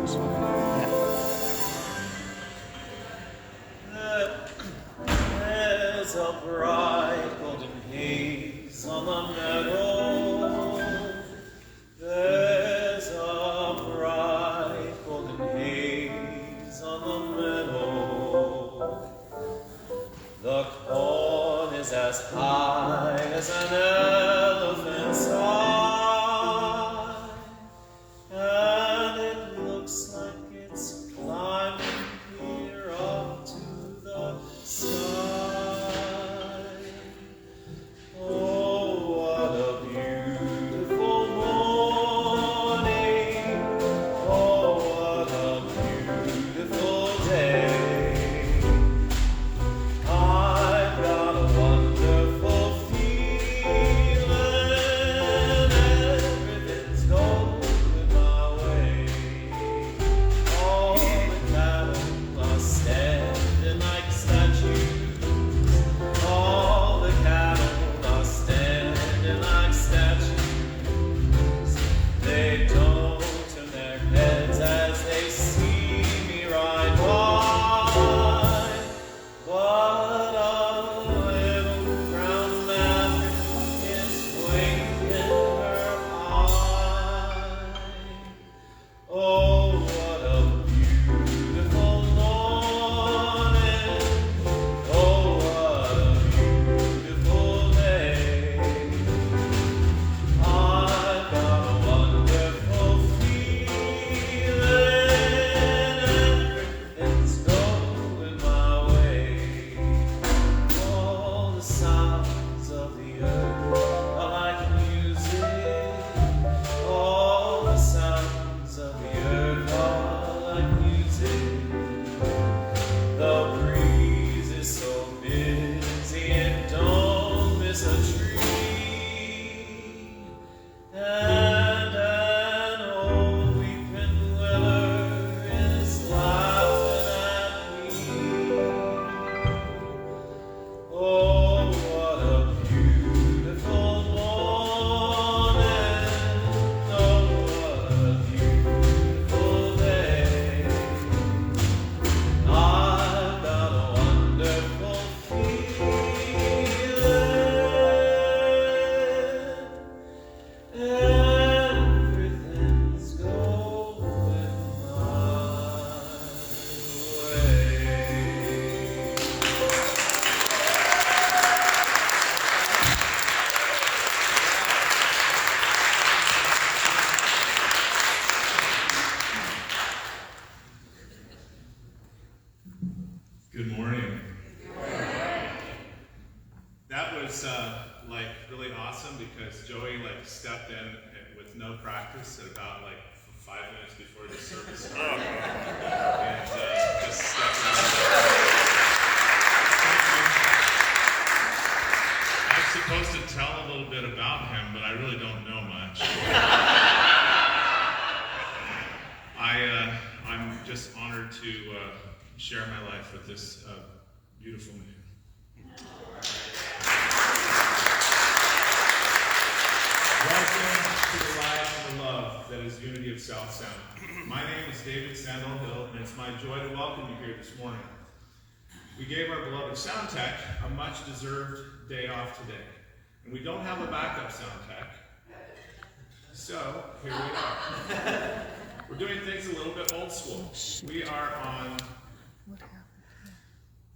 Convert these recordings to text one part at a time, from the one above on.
There's a bright golden haze on the meadow. There's a bright golden haze on the meadow. The corn is as high as an elephant's eye, and it looks like it's climbing clear up to the sky. Oh, what a beautiful morning. Oh, what a beautiful day. I've got a wonderful feeling. Everything's going my way. All the cattle are standing like statues. All the cattle are standing like statues. They don't turn their heads as they see me ride by. But a little brown maverick is winking her eye. Oh, what a beautiful morning. Oh, what a beautiful day. I've got a wonderful feeling. Everything's going my way. All the sounds of the earth are like music. All the sounds of the earth are like music. The breeze is so busy it don't miss a tree. And an old weeping willow is laughing at me. Oh, what a beautiful morning. Oh, what a beautiful day. I've got a wonderful feeling. Everything's going my Good morning. That was like really awesome because Joey stepped in with no practice at about 5 minutes before the service started and just stepped in. I'm supposed to tell a little bit about him, but I really don't know much. I'm just honored to share my life with this beautiful man. Welcome to the life and the love that is Unity of South Sound. My name is David Sandal Hill, and it's my joy to welcome you here this morning. We gave our beloved sound tech a much-deserved day off today, and we don't have a backup sound tech, so here we are. We're doing things a little bit old school. We are on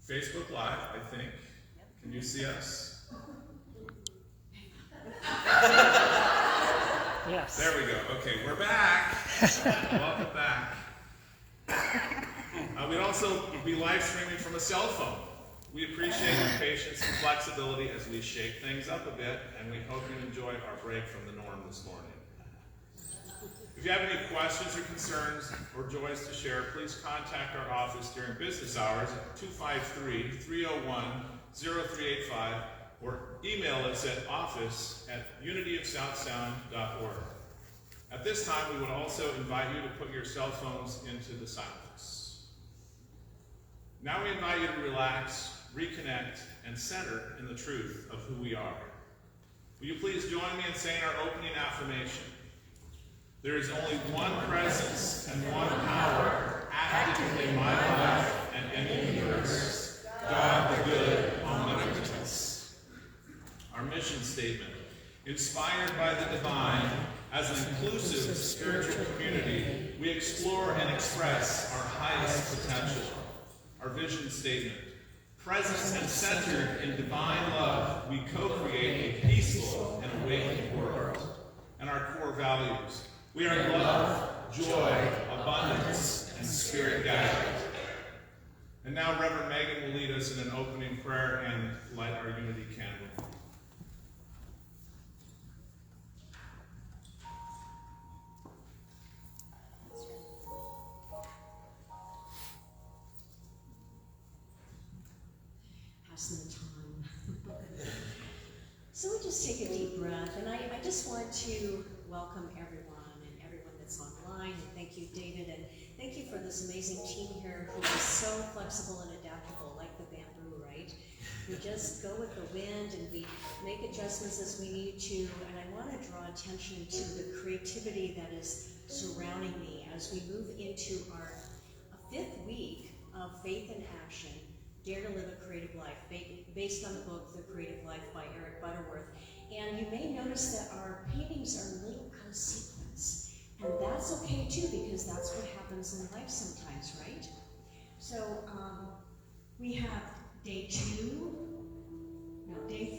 Facebook Live, I think. Can you see us? Yes. There we go. Okay, we're back. Welcome back. We'd also be live streaming from a cell phone. We appreciate your patience and flexibility as we shake things up a bit, and we hope you enjoy our break from the norm this morning. If you have any questions or concerns or joys to share, please contact our office during business hours at 253-301-0385 or email us at office@unityofsouthsound.org. At this time, we would also invite you to put your cell phones into the silence. Now we invite you to relax, reconnect, and center in the truth of who we are. Will you please join me in saying our opening affirmation? There is only one presence and one power active in my life and in the universe, God the good, omnipotence. Our mission statement, inspired by the divine, as an inclusive spiritual community, we explore and express our highest potential. Our vision statement, present and centered in divine love, we co-create a peaceful and awakened world. And our core values, we are love, joy, abundance, and spirit guided. And now Reverend Megan will lead us in an opening prayer and light our unity candle. Passing the time. So we just take a deep breath, and I just want to welcome everyone that's online, and thank you, David, and thank you for this amazing team here who is so flexible and adaptable, like the bamboo, right? We just go with the wind, and we make adjustments as we need to, and I want to draw attention to the creativity that is surrounding me as we move into our 5th week of Faith in Action, Dare to Live a Creative Life, based on the book, The Creative Life by Eric Butterworth. And you may notice that our paintings are a little out of sequence. And that's okay too, because that's what happens in life sometimes, right? So we have day 3,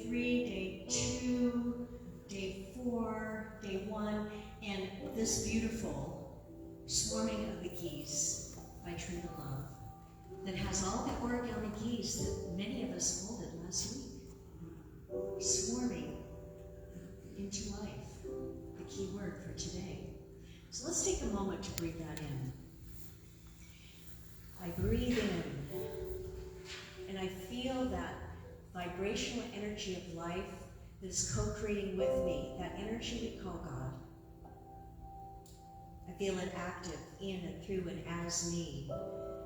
day 2, day 4, day 1, and this beautiful Swarming of the Geese by Trinity Love that has all the origami geese that many of us folded last week. Swarming into life, the key word for today. So let's take a moment to breathe that in. I breathe in, and I feel that vibrational energy of life that is co-creating with me, that energy we call God. I feel it active in and through and as me,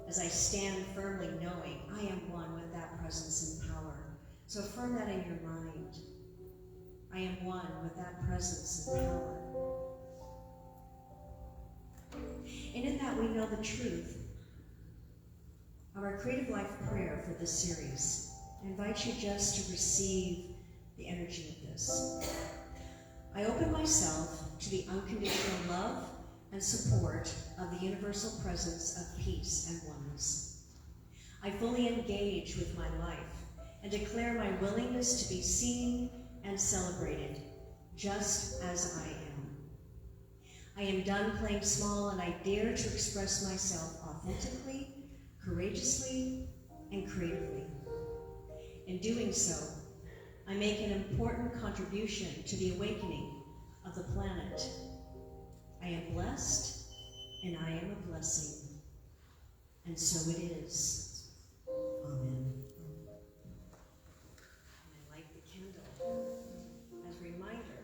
as I stand firmly knowing I am one with that presence and power. So affirm that in your mind. I am one with that presence and power. And in that we know the truth of our Creative Life prayer for this series. I invite you just to receive the energy of this. I open myself to the unconditional love and support of the universal presence of peace and oneness. I fully engage with my life and declare my willingness to be seen and celebrated just as I am. I am done playing small, and I dare to express myself authentically, courageously, and creatively. In doing so, I make an important contribution to the awakening of the planet. I am blessed, and I am a blessing. And so it is. Amen. And I light the candle as a reminder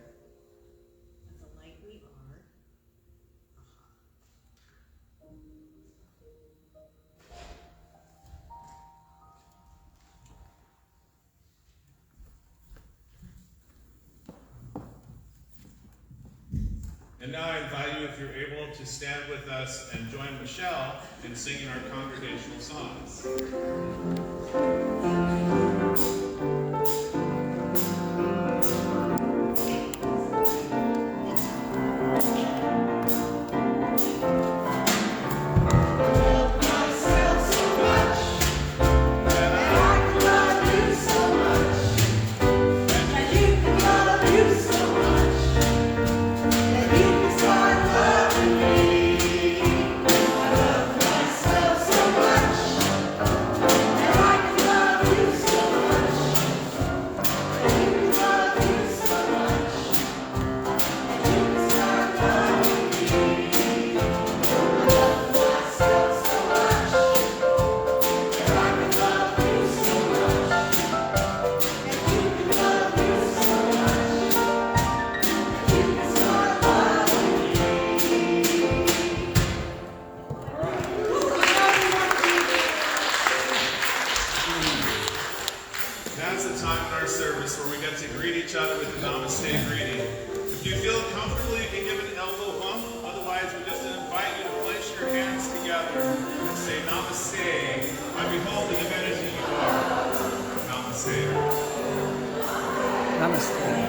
of the light we are. And now I invite you, if you're able, to stand with us and join Michelle in singing our congregational songs. So together and say namaste. I behold the divinity you are. Namaste. Namaste.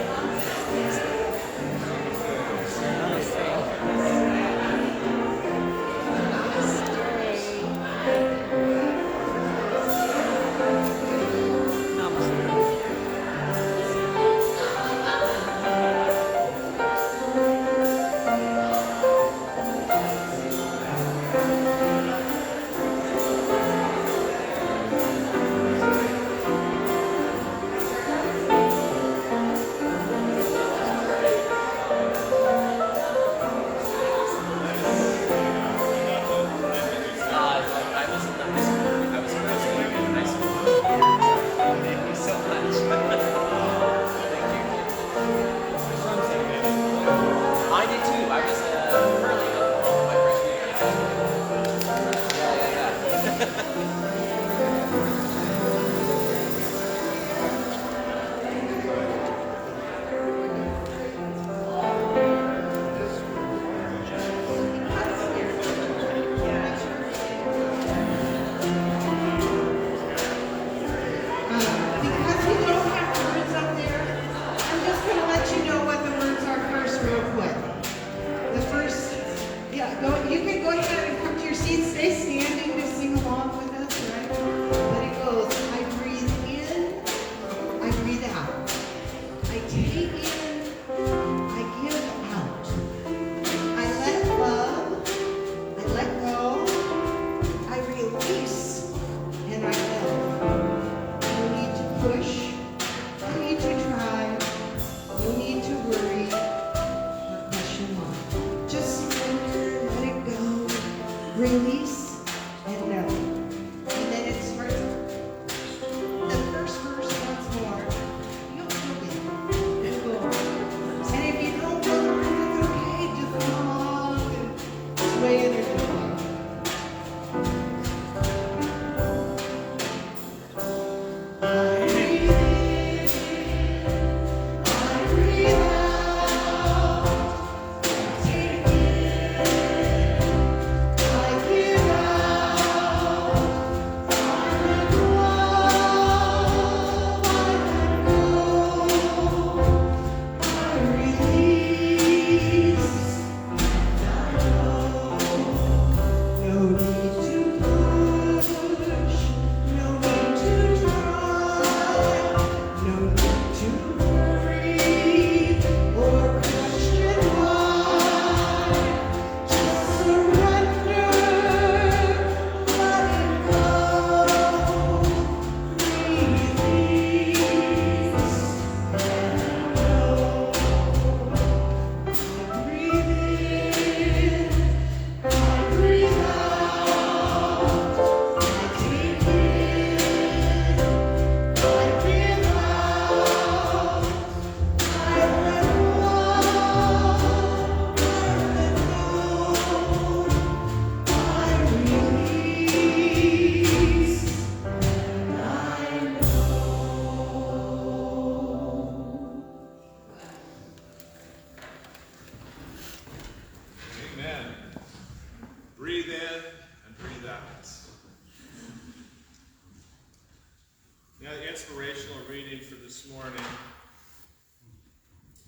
Inspirational reading for this morning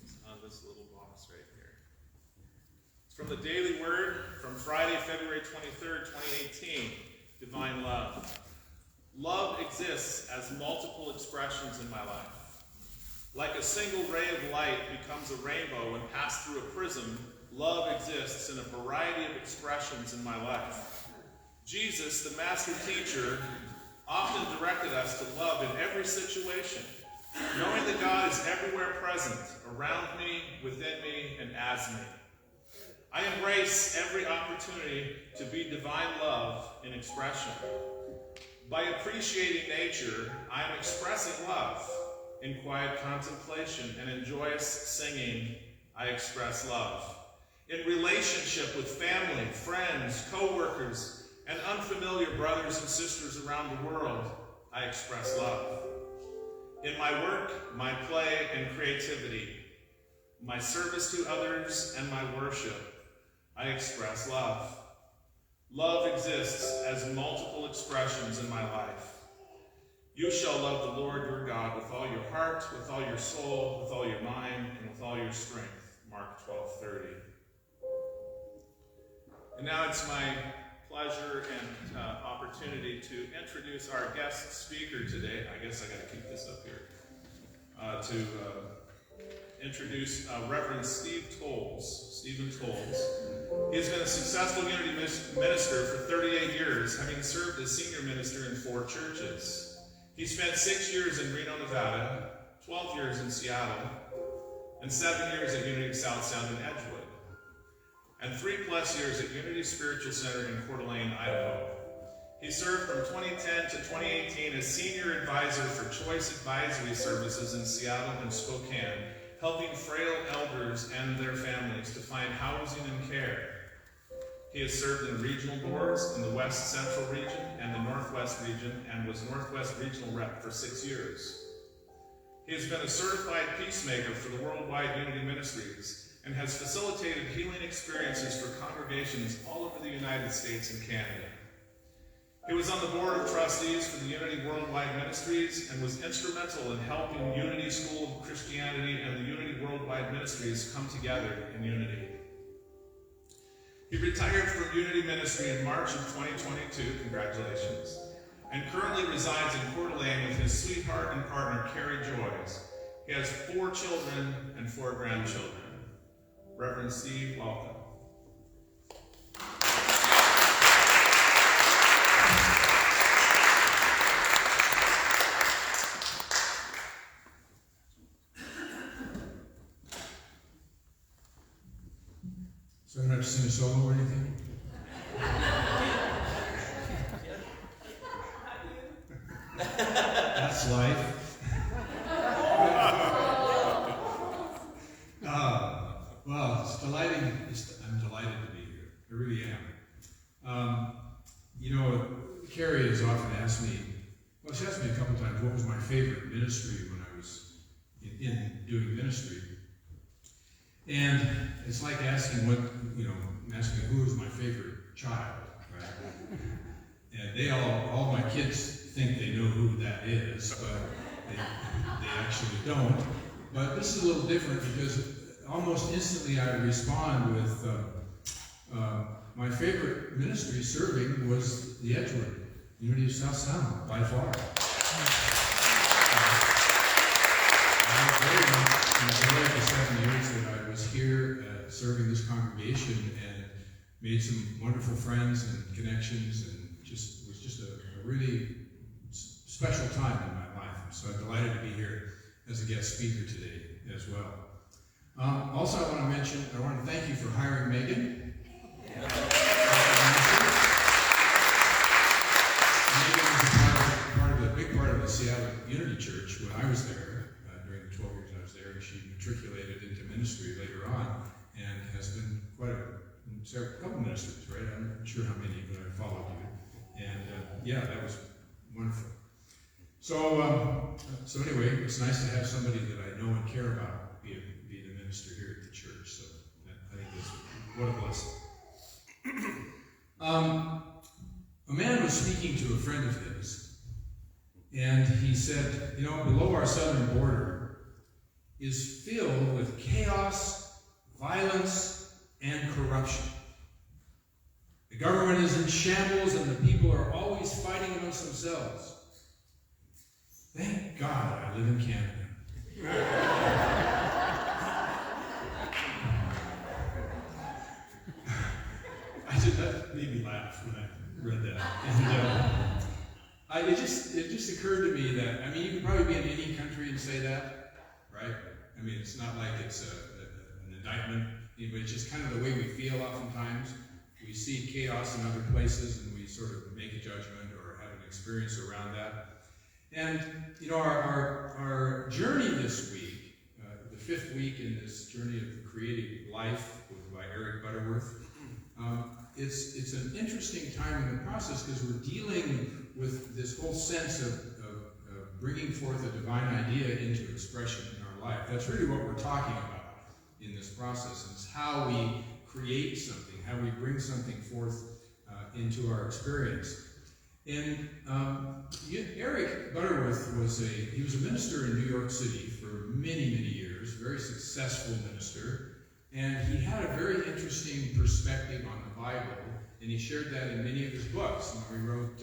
is on this little box right here. It's from the Daily Word from Friday, February 23rd, 2018, Divine Love. Love exists as multiple expressions in my life. Like a single ray of light becomes a rainbow when passed through a prism, love exists in a variety of expressions in my life. Jesus, the master teacher, often directed us to love in every situation, knowing that God is everywhere present, around me, within me, and as me. I embrace every opportunity to be divine love in expression. By appreciating nature, I am expressing love. In quiet contemplation and in joyous singing, I express love. In relationship with family, friends, co-workers, and unfamiliar brothers and sisters around the world, I express love. In my work, my play, and creativity, my service to others, and my worship, I express love. Love exists as multiple expressions in my life. You shall love the Lord your God with all your heart, with all your soul, with all your mind, and with all your strength. Mark 12:30. And now it's my pleasure and opportunity to introduce our guest speaker today. I guess I got to keep this up here. To introduce Reverend Stephen Tolles. He has been a successful Unity minister for 38 years, having served as senior minister in 4 churches. He spent 6 years in Reno, Nevada, 12 years in Seattle, and 7 years at Unity South Sound in Edgewood, and 3+ years at Unity Spiritual Center in Coeur d'Alene, Idaho. He served from 2010 to 2018 as Senior Advisor for Choice Advisory Services in Seattle and Spokane, helping frail elders and their families to find housing and care. He has served in regional boards in the West Central region and the Northwest region, and was Northwest Regional Rep for 6 years. He has been a certified peacemaker for the Worldwide Unity Ministries and has facilitated healing experiences for congregations all over the United States and Canada. He was on the board of trustees for the Unity Worldwide Ministries and was instrumental in helping Unity School of Christianity and the Unity Worldwide Ministries come together in unity. He retired from Unity Ministry in March of 2022, congratulations, and currently resides in Coeur d'Alene with his sweetheart and partner, Carrie Joyce. He has 4 children and 4 grandchildren. Reverend Steve, welcome. So I don't have to sing a solo or anything? That's life. Well, it's delighting. I'm delighted to be here. I really am. Carrie has often asked me, she asked me a couple times what was my favorite ministry when I was in doing ministry. And it's like asking asking who is my favorite child, right? And all my kids think they know who that is, but they actually don't. But this is a little different because almost instantly I respond with, my favorite ministry serving was the Edgewood, Unity of South Sound, by far. I very much enjoyed the 7 years that I was here serving this congregation, and made some wonderful friends and connections, and it was just a really special time in my life. So I'm delighted to be here as a guest speaker today as well. Also, I want to thank you for hiring Megan. Megan was a big part of the Seattle Unity Church when I was there, during the 12 years I was there, and she matriculated into ministry later on, and has been quite a couple ministries, right? I'm not sure how many, but I followed you. And that was wonderful. So anyway, it's nice to have somebody that I know and care about be the minister here at the church. So I think that's what a blessing. A man was speaking to a friend of his, and he said, below our southern border is filled with chaos, violence, and corruption. The government is in shambles, and the people are always fighting amongst themselves. Thank God I live in Canada. That made me laugh when I read that. And it just occurred to me that, you could probably be in any country and say that, right? It's not like it's an indictment, but it's just kind of the way we feel oftentimes. We see chaos in other places, and we sort of make a judgment or have an experience around that. And, our journey this week, the 5th week in this journey of creative life by Eric Butterworth, it's an interesting time in the process because we're dealing with this whole sense of bringing forth a divine idea into expression in our life. That's really what we're talking about in this process. It's how we create something, how we bring something forth into our experience. And Eric Butterworth was a minister in New York City for many, many years, very successful minister, and he had a very interesting perspective on the Bible, and he shared that in many of his books. You know, he wrote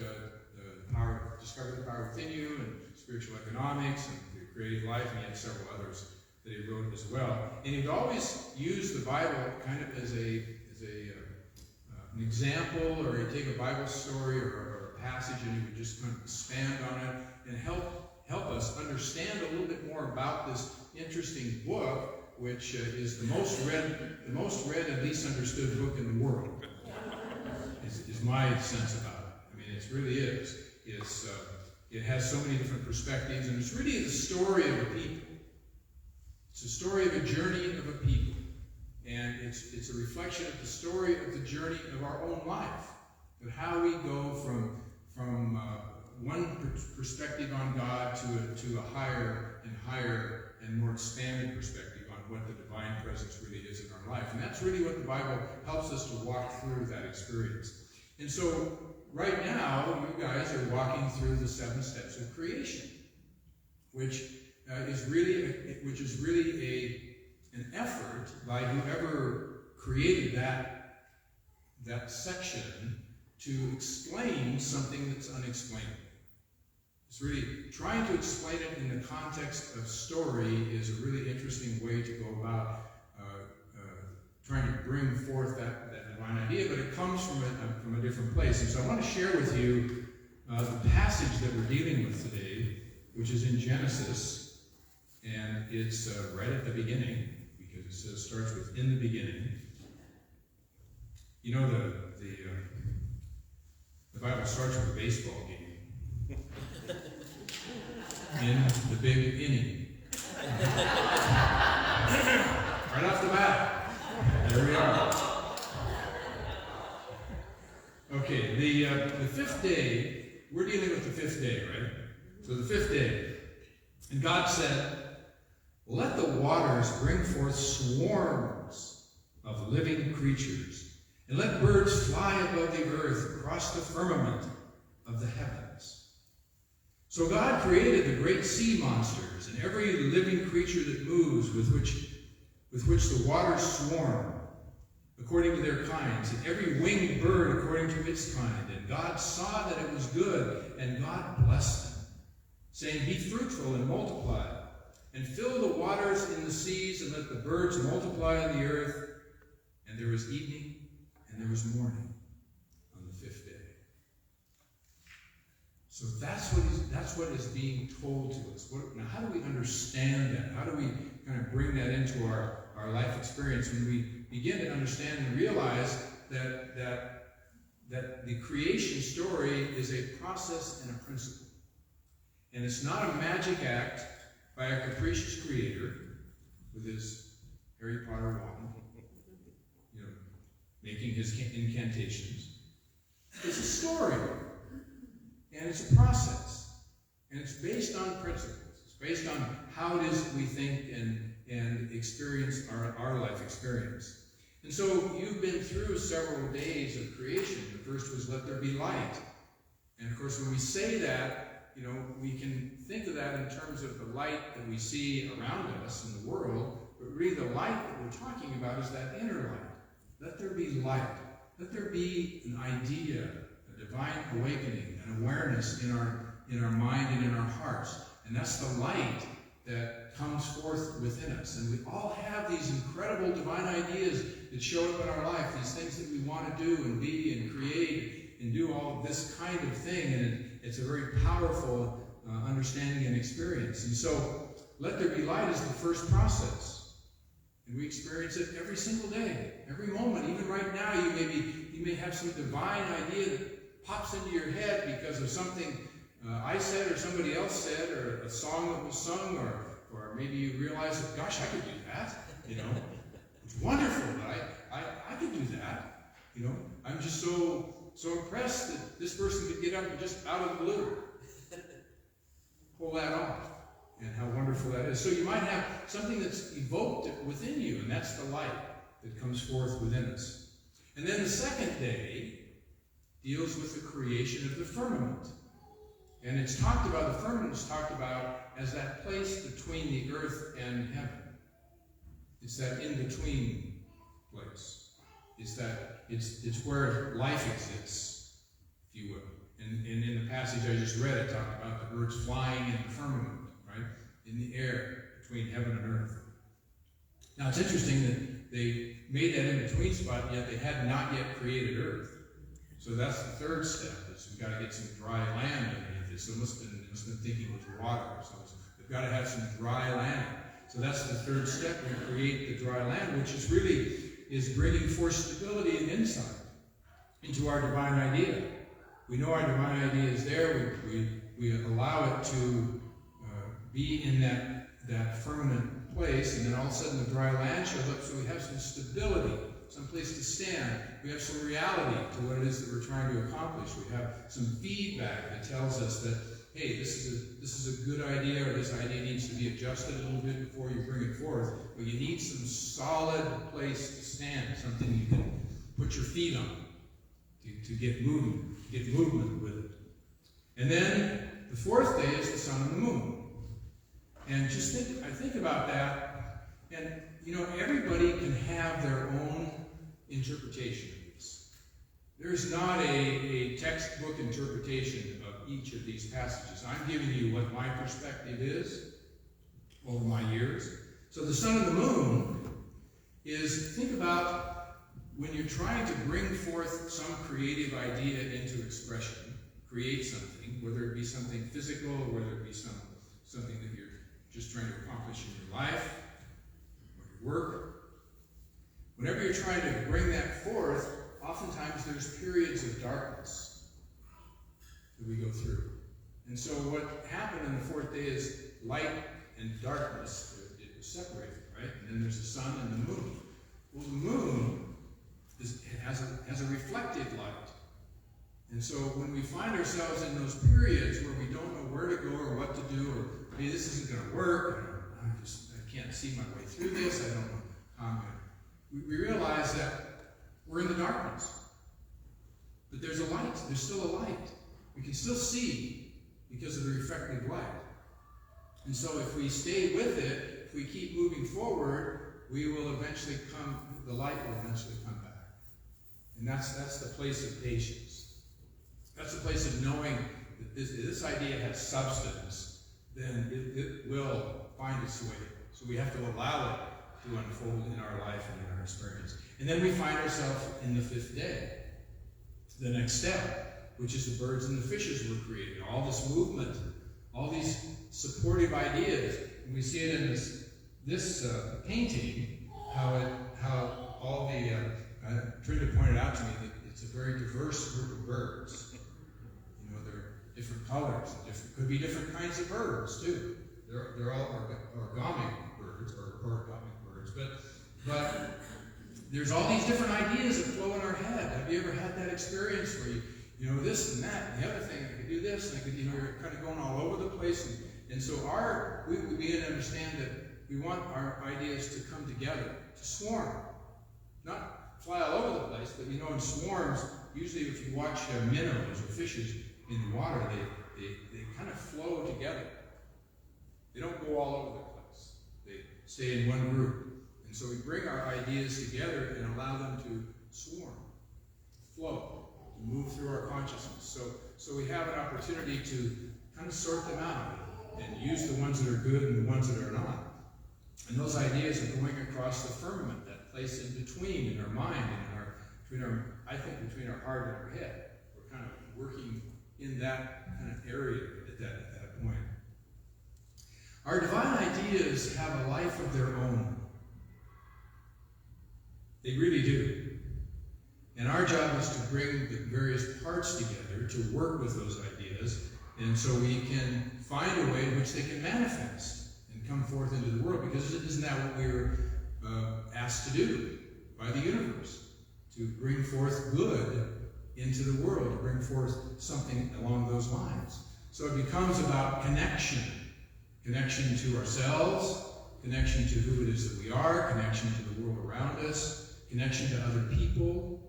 Discover the Power Within You, and Spiritual Economics, and The Creative Life, and he had several others that he wrote as well. And he'd always use the Bible kind of as an example, or he'd take a Bible story or a passage and he would just kind of expand on it and help us understand a little bit more about this interesting book, which is the most read and least understood book in the world. Is my sense about it. I mean, it really is. It has so many different perspectives, and it's really the story of a people. It's a story of a journey of a people. And it's a reflection of the story of the journey of our own life, of how we go from one perspective on God to a higher and more expanded perspective on what the divine presence really is in our life. And that's really what the Bible helps us to walk through that experience. And so right now, you guys are walking through the 7 steps of creation, which is really an effort by whoever created that section to explain something that's unexplainable. It's really trying to explain it in the context of story is a really interesting way to go about trying to bring forth that divine idea, but it comes from a different place. And so I want to share with you the passage that we're dealing with today, which is in Genesis, and it's right at the beginning, because it starts with "in the beginning." You know, the Bible starts with a baseball game. In the big inning. Right off the bat. There we are. Okay, the 5th day, we're dealing with the 5th day, right? So the 5th day. And God said, "Let the waters bring forth swarms of living creatures, and let birds fly above the earth across the firmament of the heavens." So God created the great sea monsters and every living creature that moves, with which the waters swarm, according to their kinds, and every winged bird according to its kind. And God saw that it was good, and God blessed them, saying, "Be fruitful and multiply, and fill the waters in the seas, and let the birds multiply on the earth." And there was evening, and there was morning on the 5th day. So that's what is being told to us. Now, how do we understand that? How do we kind of bring that into our life experience when we begin to understand and realize that the creation story is a process and a principle? And it's not a magic act by a capricious creator with his Harry Potter wand, making his incantations. It's a story, and it's a process, and it's based on principles. It's based on how it is we think and experience our life experience. And so you've been through several days of creation. The first was "let there be light." And of course, when we say that, we can think of that in terms of the light that we see around us in the world, but really the light that we're talking about is that inner light. Let there be light. Let there be an idea, a divine awakening, an awareness in our mind and in our hearts. And that's the light that comes forth within us. And we all have these incredible divine ideas that show up in our life, these things that we want to do and be and create and do all of this kind of thing. And it's a very powerful understanding and experience. And so, let there be light is the first process. And we experience it every single day, every moment. Even right now, you may have some divine idea that pops into your head because of something I said or somebody else said, or a song that was sung, or maybe you realize that, gosh, I could do that. It's wonderful that I could do that. I'm just so impressed that this person could get up and just out of the blue pull that off, and how wonderful that is. So you might have something that's evoked within you, and that's the light that comes forth within us. And then the second day, deals with the creation of the firmament. And it's talked about, the firmament is talked about as that place between the earth and heaven. It's that in-between place. It's where life exists, if you will. And in the passage I just read, it talked about the birds flying in the firmament, right? In the air between heaven and earth. Now it's interesting that they made that in-between spot, yet they had not yet created earth. So that's the third step, is we've got to get some dry land underneath it. So it must have been thinking with water. So we've got to have some dry land. So that's the third step. We create the dry land, which is really bringing forth stability and insight into our divine idea. We know our divine idea is there. We allow it to be in that firmament place, and then all of a sudden the dry land shows up, so we have some stability, some place to stand. We have some reality to what it is that we're trying to accomplish. We have some feedback that tells us that, hey, this is a good idea, or this idea needs to be adjusted a little bit before you bring it forth. But you need some solid place to stand, something you can put your feet on to get movement with it. And then the fourth day is the sun and the moon. And just think about that. And everybody can have their own interpretation of this. There's not a textbook interpretation of each of these passages. I'm giving you what my perspective is over my years. So the sun and the moon is, think about when you're trying to bring forth some creative idea into expression, create something, whether it be something physical or whether it be something that you're just trying to accomplish in your life or your work. Whenever you're trying to bring that forth, oftentimes there's periods of darkness that we go through. And so what happened in the fourth day is light and darkness, it was separated, right? And then there's the sun and the moon. Well, the moon has a reflected light. And so when we find ourselves in those periods where we don't know where to go or what to do, or hey, this isn't going to work, I can't see my way through this, I don't know how I'm going to. We realize that we're in the darkness. But there's a light. There's still a light. We can still see because of the reflected light. And so if we stay with it, if we keep moving forward, we will eventually the light will eventually come back. And that's the place of patience. That's the place of knowing that this idea has substance, then it will find its way. So we have to allow it to unfold in our life and in our experience. And then we find ourselves in the fifth day, the next step, which is the birds and the fishes were created. All this movement, all these supportive ideas. And we see it in this painting, how all the, Trinda pointed out to me that it's a very diverse group of birds. They're different colors, could be different kinds of birds too. They're all origamic birds, but there's all these different ideas that flow in our head. Have you ever had that experience where you this and that, and the other thing, I could do this, and I could, you're kind of going all over the place. And so we begin to understand that we want our ideas to come together, to swarm. Not fly all over the place, but in swarms, usually if you watch minnows or fishes in the water, they kind of flow together. They don't go all over the place. They stay in one group. And so we bring our ideas together and allow them to swarm, flow, to move through our consciousness. So we have an opportunity to kind of sort them out and use the ones that are good and the ones that are not. And those ideas are going across the firmament, that place in between, in our mind, between our heart and our head. We're kind of working in that kind of area at that point. Our divine ideas have a life of their own. They really do. And our job is to bring the various parts together to work with those ideas, and so we can find a way in which they can manifest and come forth into the world, because isn't that what we were asked to do by the universe? To bring forth good into the world, to bring forth something along those lines. So it becomes about connection to ourselves, connection to who it is that we are, connection to the world around us, connection to other people,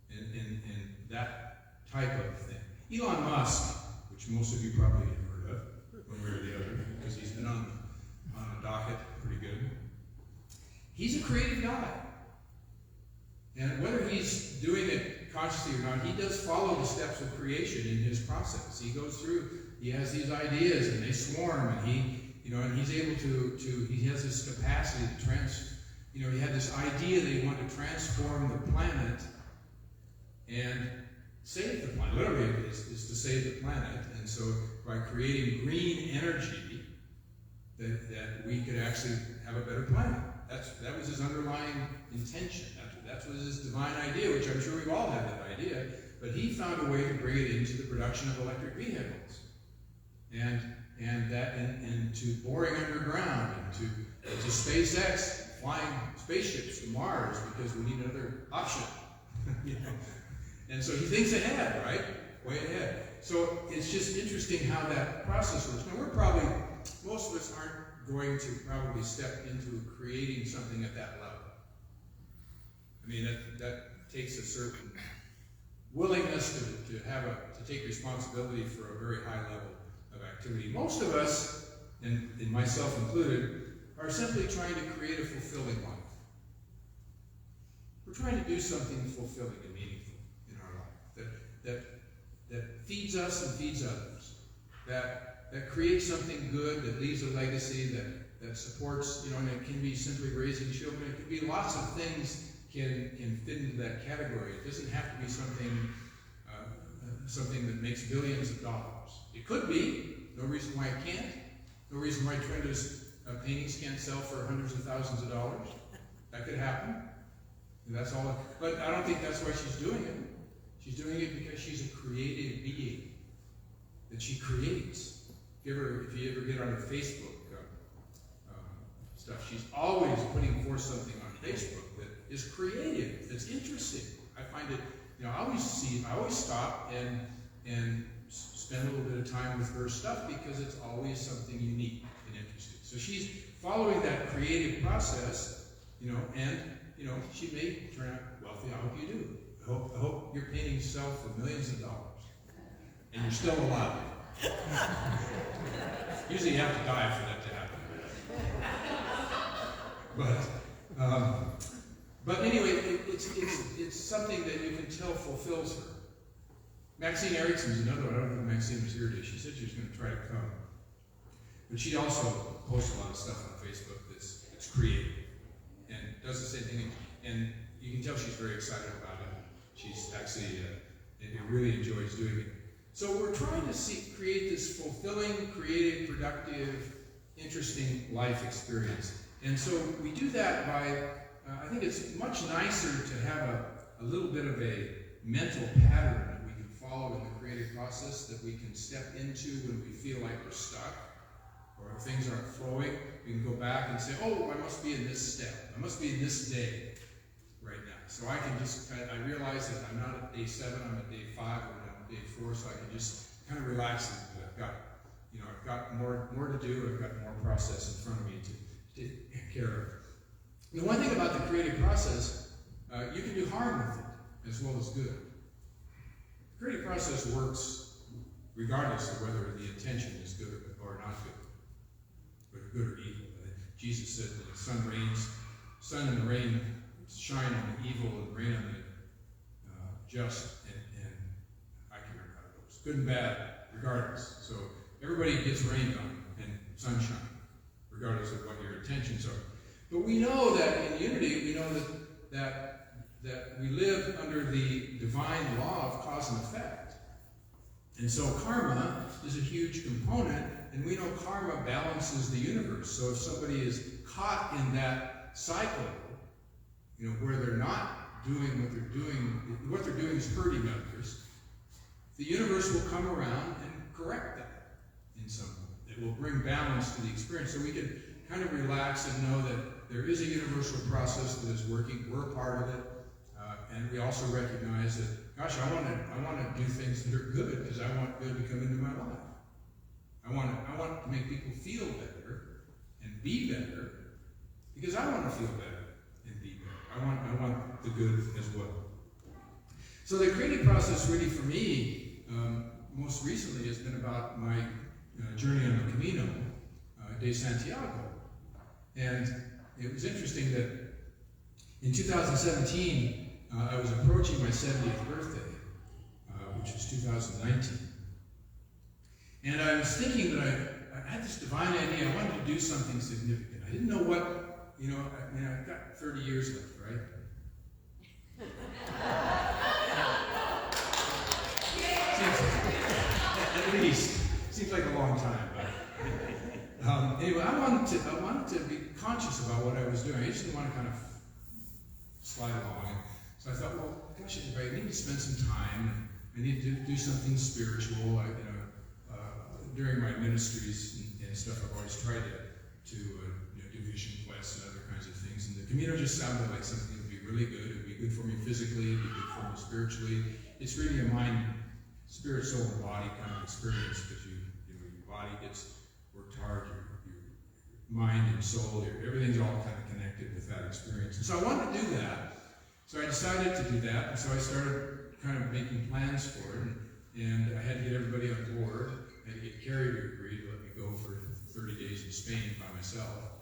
and that type of thing. Elon Musk, which most of you probably have heard of, one way or the other, because he's been on the docket pretty good. He's a creative guy. And whether he's doing it consciously or not, he does follow the steps of creation in his process. He goes through, he has these ideas and they swarm, and he's able to he has this capacity to he had this idea that he wanted to transform the planet and save the planet. Literally, is to save the planet. And so by creating green energy, that we could actually have a better planet. That was his underlying intention. That was his divine idea, which I'm sure we've all had that idea. But he found a way to bring it into the production of electric vehicles, and to boring underground, and to SpaceX, flying spaceships to Mars, because we need another option. And so he thinks ahead, right? Way ahead. So it's just interesting how that process works. Now most of us aren't going to probably step into creating something at that level. I mean, that takes a certain willingness to take responsibility for a very high level of activity. Most of us, and myself included, are simply trying to create a fulfilling life. We're trying to do something fulfilling and meaningful in our life that feeds us and feeds others, that creates something good, that leaves a legacy, that supports, and it can be simply raising children. It can be lots of things can fit into that category. It doesn't have to be something that makes billions of dollars. It could be. No reason why it can't. No reason why Trenda's paintings can't sell for hundreds of thousands of dollars. That could happen. And that's all. But I don't think that's why she's doing it. She's doing it because she's a creative being. That she creates. If you ever get on her Facebook stuff, she's always putting forth something on Facebook that is creative, that's interesting. I find it, I always stop and spend a little bit of time with her stuff because it's always something unique and interesting. So she's following that creative process, and she may turn out wealthy. I hope you do. I hope your paintings sell for millions of dollars, and you're still alive. Usually you have to die for that to happen. But anyway, it's something that you can tell fulfills her. Maxine Erickson's another one. I don't know if Maxine was here today. She said she was going to try to come. But she also posts a lot of stuff on Facebook that's creative and does the same thing. And you can tell she's very excited about it. She's actually really enjoys doing it. So we're trying to create this fulfilling, creative, productive, interesting life experience. And so we do that by, I think it's much nicer to have a little bit of a mental pattern that we can follow in the creative process, that we can step into when we feel like we're stuck, or if things aren't flowing. We can go back and say, oh, I must be in this step. I must be in this day right now. So I can just, I realize that I'm not at day 7, I'm at day 5, or I'm at day 4, so I can just kind of relax and I've got more to do, I've got more process in front of me to take care of. The one thing about the creative process, you can do harm with it as well as good. The creative process works regardless of whether the intention is good or not good, or good or evil. Jesus said that the sun and the rain shine on the evil and rain on the just, and I can't remember how it goes. Good and bad, regardless. So everybody gets rained on and sunshine, regardless of what your intentions are. But we know that in unity, we know that we live under the divine law of cause and effect. And so karma is a huge component, and we know karma balances the universe. So if somebody is caught in that cycle, where they're not doing what they're doing is hurting others, the universe will come around and correct that in some way. It will bring balance to the experience. So we can kind of relax and know that there is a universal process that is working. We're a part of it. And we also recognize that, gosh, I want to do things that are good because I want good to come into my life. I want to make people feel better and be better because I want to feel better and be better. I want the good as well. So the creative process really for me, most recently has been about my journey on the Camino de Santiago. And it was interesting that in 2017, I was approaching my 70th birthday, which was 2019. And I was thinking that I had this divine idea. I wanted to do something significant. I didn't know what, I've got 30 years left, right? At least. Seems like a long time, but anyway, I wanted to be conscious about what I was doing. I just didn't want to kind of slide along. So I thought, well, gosh, if I need to spend some time, I need to do something spiritual. During my ministries and stuff, I've always tried to do vision quests and other kinds of things. And the Camino just sounded like something that would be really good. It would be good for me physically, it would be good for me spiritually. It's really a mind, spirit, soul, and body kind of experience, because your body gets worked hard, your mind and soul, everything's all kind of connected with that experience. And so I wanted to do that. So I decided to do that, and so I started kind of making plans for it, and I had to get everybody on board. I had to get Carrie to agree to let me go for 30 days in Spain by myself.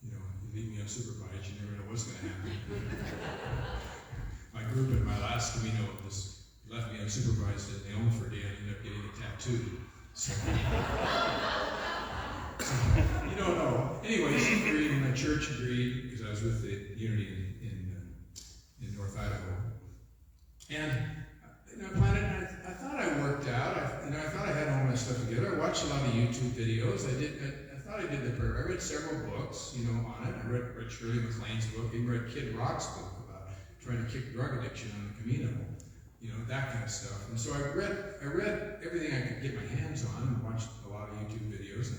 You leave me unsupervised, you never know what's going to happen. My group in my last Camino left me unsupervised at Leon for a day. I ended up getting a tattoo. So you don't know. Anyway, she agreed, and my church agreed, because I was with the Unity in North Idaho. And I planned it, and I thought I worked out. I thought I had all my stuff together. I watched a lot of YouTube videos. I thought I did the prayer. I read several books, on it. I read Shirley MacLaine's book. Even read Kid Rock's book about trying to kick drug addiction on the Camino. That kind of stuff. And so I read everything I could get my hands on, and watched a lot of YouTube videos. And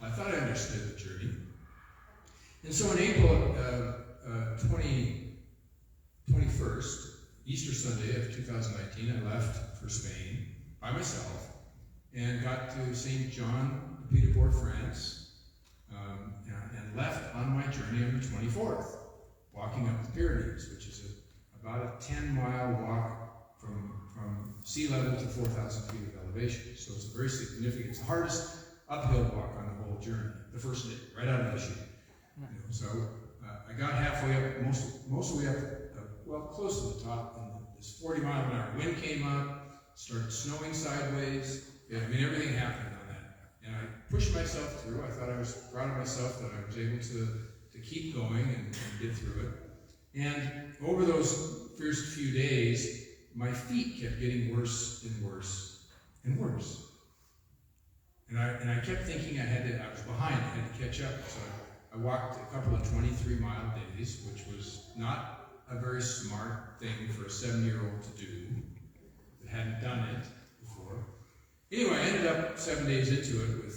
I thought I understood the journey. And so in April 21st, Easter Sunday of 2019, I left for Spain by myself and got to St. John de Pied-de-Port, France, and left on my journey on the 24th, walking up the Pyrenees, which is about a 10-mile walk from sea level to 4,000 feet of elevation. So it's a very significant, it's the hardest uphill walk on the whole journey, the first day, right out of the chute. So I got halfway up, most of the way up, close to the top, and this 40-mile-an-hour wind came up, started snowing sideways. Everything happened on that. And I pushed myself through. I thought I was proud of myself that I was able to keep going and get through it. And over those first few days, my feet kept getting worse and worse and worse. And I kept thinking I was behind, I had to catch up. So I walked a couple of 23-mile days, which was not a very smart thing for a 7-year-old to do that hadn't done it before. Anyway, I ended up 7 days into it with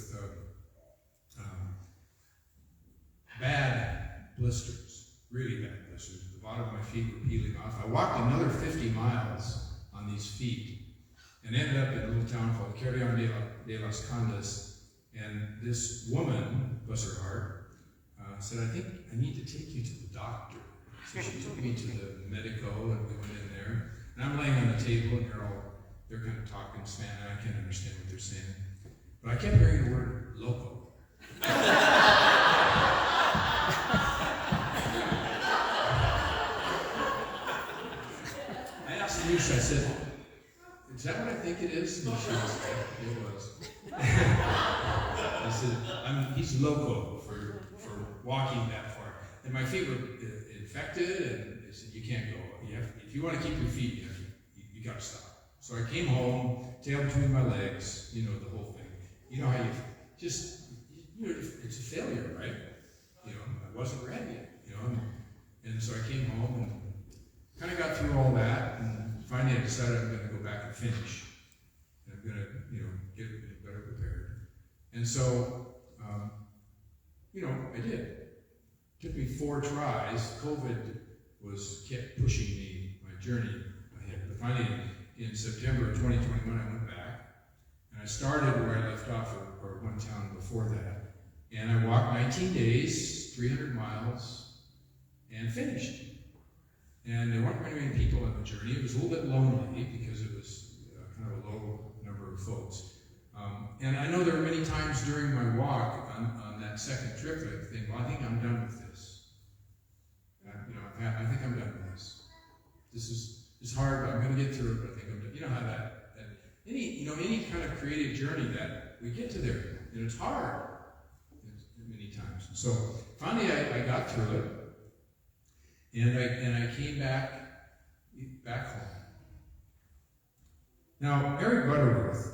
bad blisters, really bad blisters. The bottom of my feet were peeling off. I walked another 50 miles on these feet and ended up in a little town called Carrion de las Condes. And this woman, bless her heart, said, I think I need to take you to the doctor. So she took me to the medico, and we went in there. And I'm laying on the table, and they're kind of talking Spanish. I can't understand what they're saying. But I kept hearing the word loco. I asked Lucia, I said, is that what I think it is? And she was like, it was. I said, he's loco for walking that far. And my feet were infected, and they said, you can't go. If you want to keep your feet, you got to stop. So I came home, tail between my legs, the whole thing. You know how it's a failure, right? I wasn't ready, and so I came home and kind of got through all that, and finally I decided I'm going to go back and finish. And I'm going to, get better prepared. And so, I did. It took me 4 tries. COVID kept pushing me, my journey ahead. But finally, in September of 2021, I went back, and I started where I left off, or one town before that. And I walked 19 days, 300 miles, and finished. And there weren't very many people on the journey. It was a little bit lonely because it was kind of a low number of folks. And I know there were many times during my walk on that second trip that I think, well, I think I'm done with this. I think I'm done with this. This is hard, but I'm going to get through it. But I think I'm done. You know how that any kind of creative journey that we get to there, and it's hard many times. So finally, I got through it, and I came back home. Now, Eric Butterworth,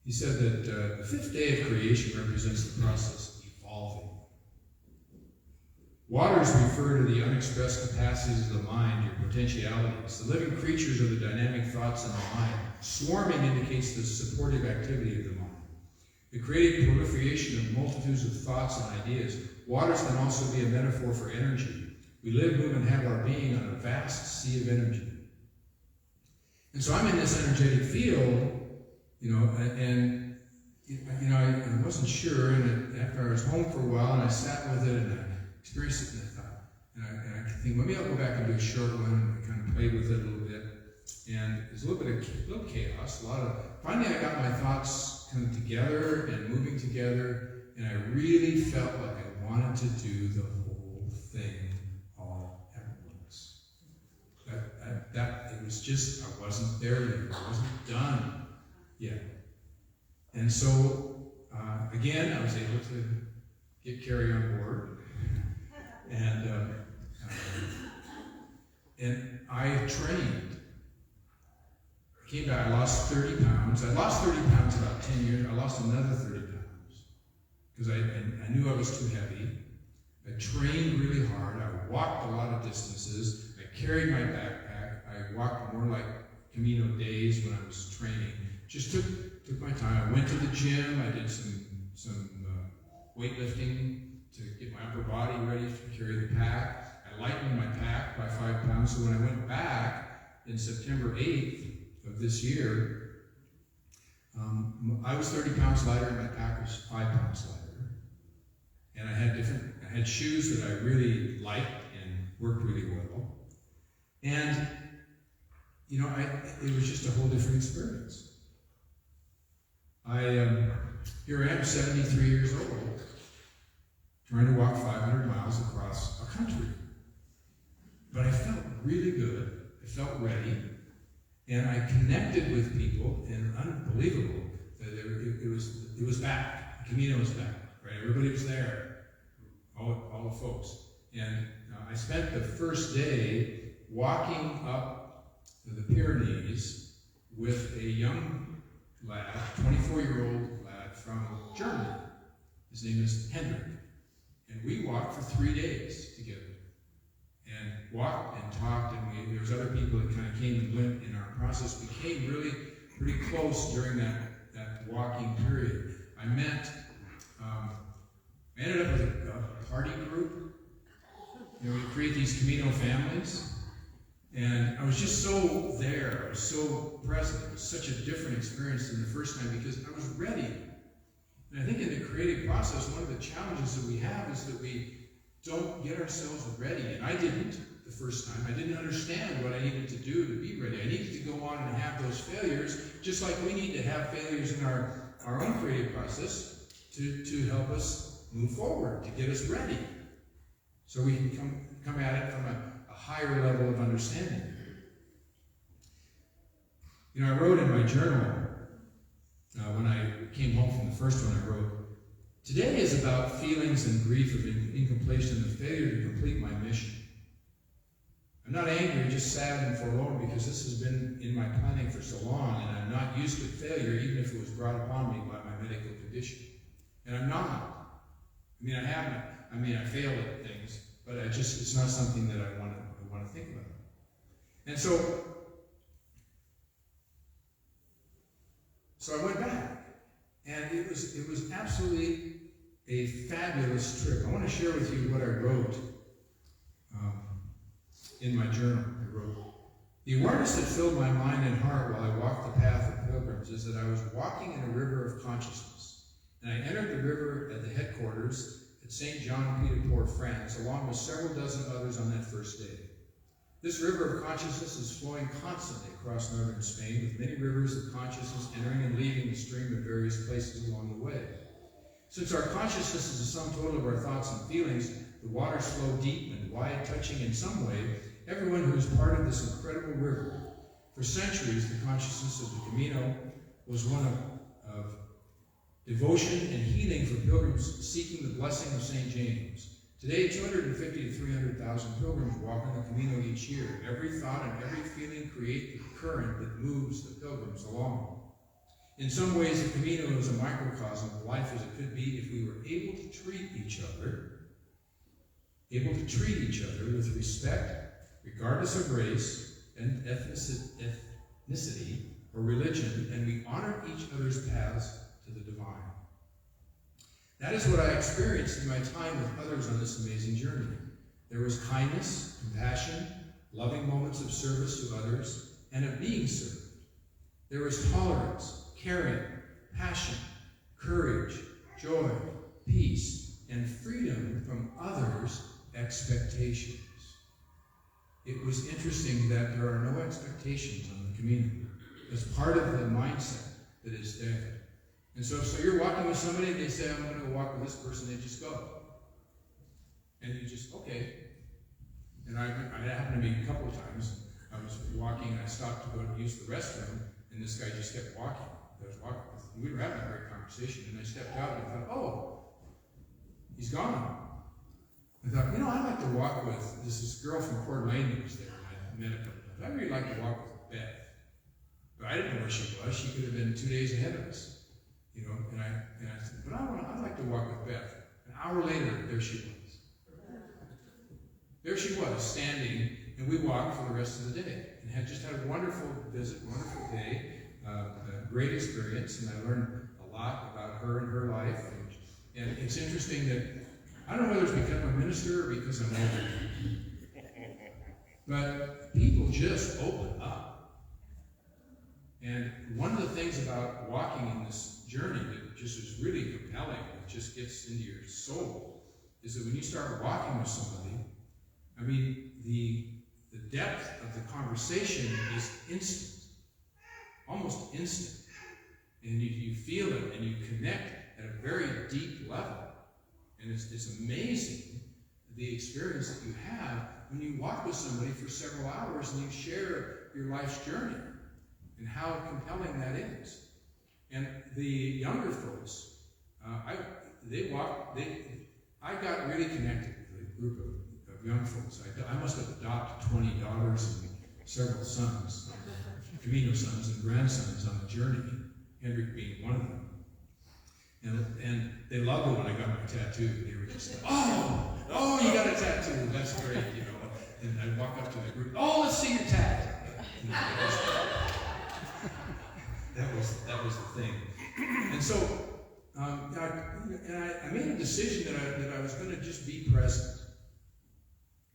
he said that the fifth day of creation represents the process of evolving. Waters refer to the unexpressed capacities of the mind, your potentialities. The living creatures are the dynamic thoughts in the mind. Swarming indicates the supportive activity of the mind. The creative proliferation of multitudes of thoughts and ideas. Waters can also be a metaphor for energy. We live, move, and have our being on a vast sea of energy. And so I'm in this energetic field, and I wasn't sure, and after I was home for a while, and I sat with it, and I experienced it, and I thought, and I could think, maybe I'll go back and do a short one, and kind of play with it a little bit. And there's a little chaos, finally I got my thoughts kind of together and moving together, and I really felt like I wanted to do the whole thing all at once. It was just, I wasn't there yet, I wasn't done yet. And so, again, I was able to get Carrie on board, and I trained. I came back, I lost 30 pounds. I lost 30 pounds about 10 years. I lost another 30 pounds because I knew I was too heavy. I trained really hard. I walked a lot of distances. I carried my backpack. I walked more like Camino days when I was training. Just took my time. I went to the gym. I did some weightlifting to get my upper body ready to carry the pack. I lightened my pack by 5 pounds. So when I went back in September 8th of this year, I was 30 pounds lighter and my pack was 5 pounds lighter. And I had shoes that I really liked and worked really well. And, it was just a whole different experience. Here I am, 73 years old, trying to walk 500 miles across a country. But I felt really good. I felt ready. And I connected with people, and unbelievable that it was back. The Camino was back, right? Everybody was there, all the folks. And I spent the first day walking up the Pyrenees with a young lad, 24-year-old lad from Germany. His name is Hendrik. And we walked for 3 days together. And walked and talked, and there was other people that kind of came and went in our process. We came really pretty close during that walking period. I ended up with a party group. We create these Camino families. And I was just so there. I was so present. It was such a different experience than the first time because I was ready. And I think in the creative process, one of the challenges that we have is that we don't get ourselves ready. And I didn't the first time. I didn't understand what I needed to do to be ready. I needed to go on and have those failures, just like we need to have failures in our own creative process to help us move forward, to get us ready. So we can come at it from a higher level of understanding. I wrote in my journal, when I came home from the first one, I wrote, "Today is about feelings and grief of incompletion and the failure to complete my mission. I'm not angry, just sad and forlorn because this has been in my planning for so long and I'm not used to failure even if it was brought upon me by my medical condition. And I'm not. I haven't. I failed at things, but it's not something that I want to think about." And so I went back, and it was absolutely a fabulous trip. I want to share with you what I wrote in my journal. I wrote, "The awareness that filled my mind and heart while I walked the path of pilgrims is that I was walking in a river of consciousness, and I entered the river at the headquarters at St. John Pied de Port, France, along with several dozen others on that first day. This river of consciousness is flowing constantly across northern Spain, with many rivers of consciousness entering and leaving the stream at various places along the way. Since our consciousness is the sum total of our thoughts and feelings, the waters flow deep and wide, touching in some way everyone who is part of this incredible river. For centuries, the consciousness of the Camino was one of devotion and healing for pilgrims seeking the blessing of St. James. Today, 250 to 300,000 pilgrims walk on the Camino each year. Every thought and every feeling create the current that moves the pilgrims along. In some ways, the Camino is a microcosm of life as it could be if we were able to treat each other with respect, regardless of race and ethnicity or religion, and we honor each other's paths to the divine. That is what I experienced in my time with others on this amazing journey. There was kindness, compassion, loving moments of service to others, and of being served. There was tolerance, caring, passion, courage, joy, peace, and freedom from others' expectations. It was interesting that there are no expectations on the Camino. It's part of the mindset that is there. And so you're walking with somebody, they say, I'm going to walk with this person, they just go. And you just, okay. And I happened to me a couple of times. I was walking, and I stopped to go to use the restroom, and this guy just kept walking. We were having a great conversation, and I stepped out and I thought, oh, he's gone. I thought, I'd like to walk with this girl from Coeur d'Alene that was there, and I met a couple of times. I'd really like to walk with Beth. But I didn't know where she was. She could have been 2 days ahead of us. And I said, but I'd like to walk with Beth. An hour later, there she was. There she was, standing, and we walked for the rest of the day. And had a wonderful visit, wonderful day, a great experience, and I learned a lot about her and her life. And it's interesting that, I don't know whether it's because I'm a minister or because I'm older, but people just open up. And one of the things about walking in this journey that just is really compelling, that just gets into your soul, is that when you start walking with somebody, the depth of the conversation is instant, almost instant. And you feel it and you connect at a very deep level. And it's amazing the experience that you have when you walk with somebody for several hours and you share your life's journey and how compelling that is. And the younger folks, I got really connected with a group of young folks. I must have adopted 20 daughters and several sons, Camino sons and grandsons on the journey, Hendrik being one of them. And they loved it when I got my tattoo. They were just like, oh, you got a tattoo. That's great, And I'd walk up to the group, let's see your tattoo. That was the thing. And so, I made a decision that I was going to just be present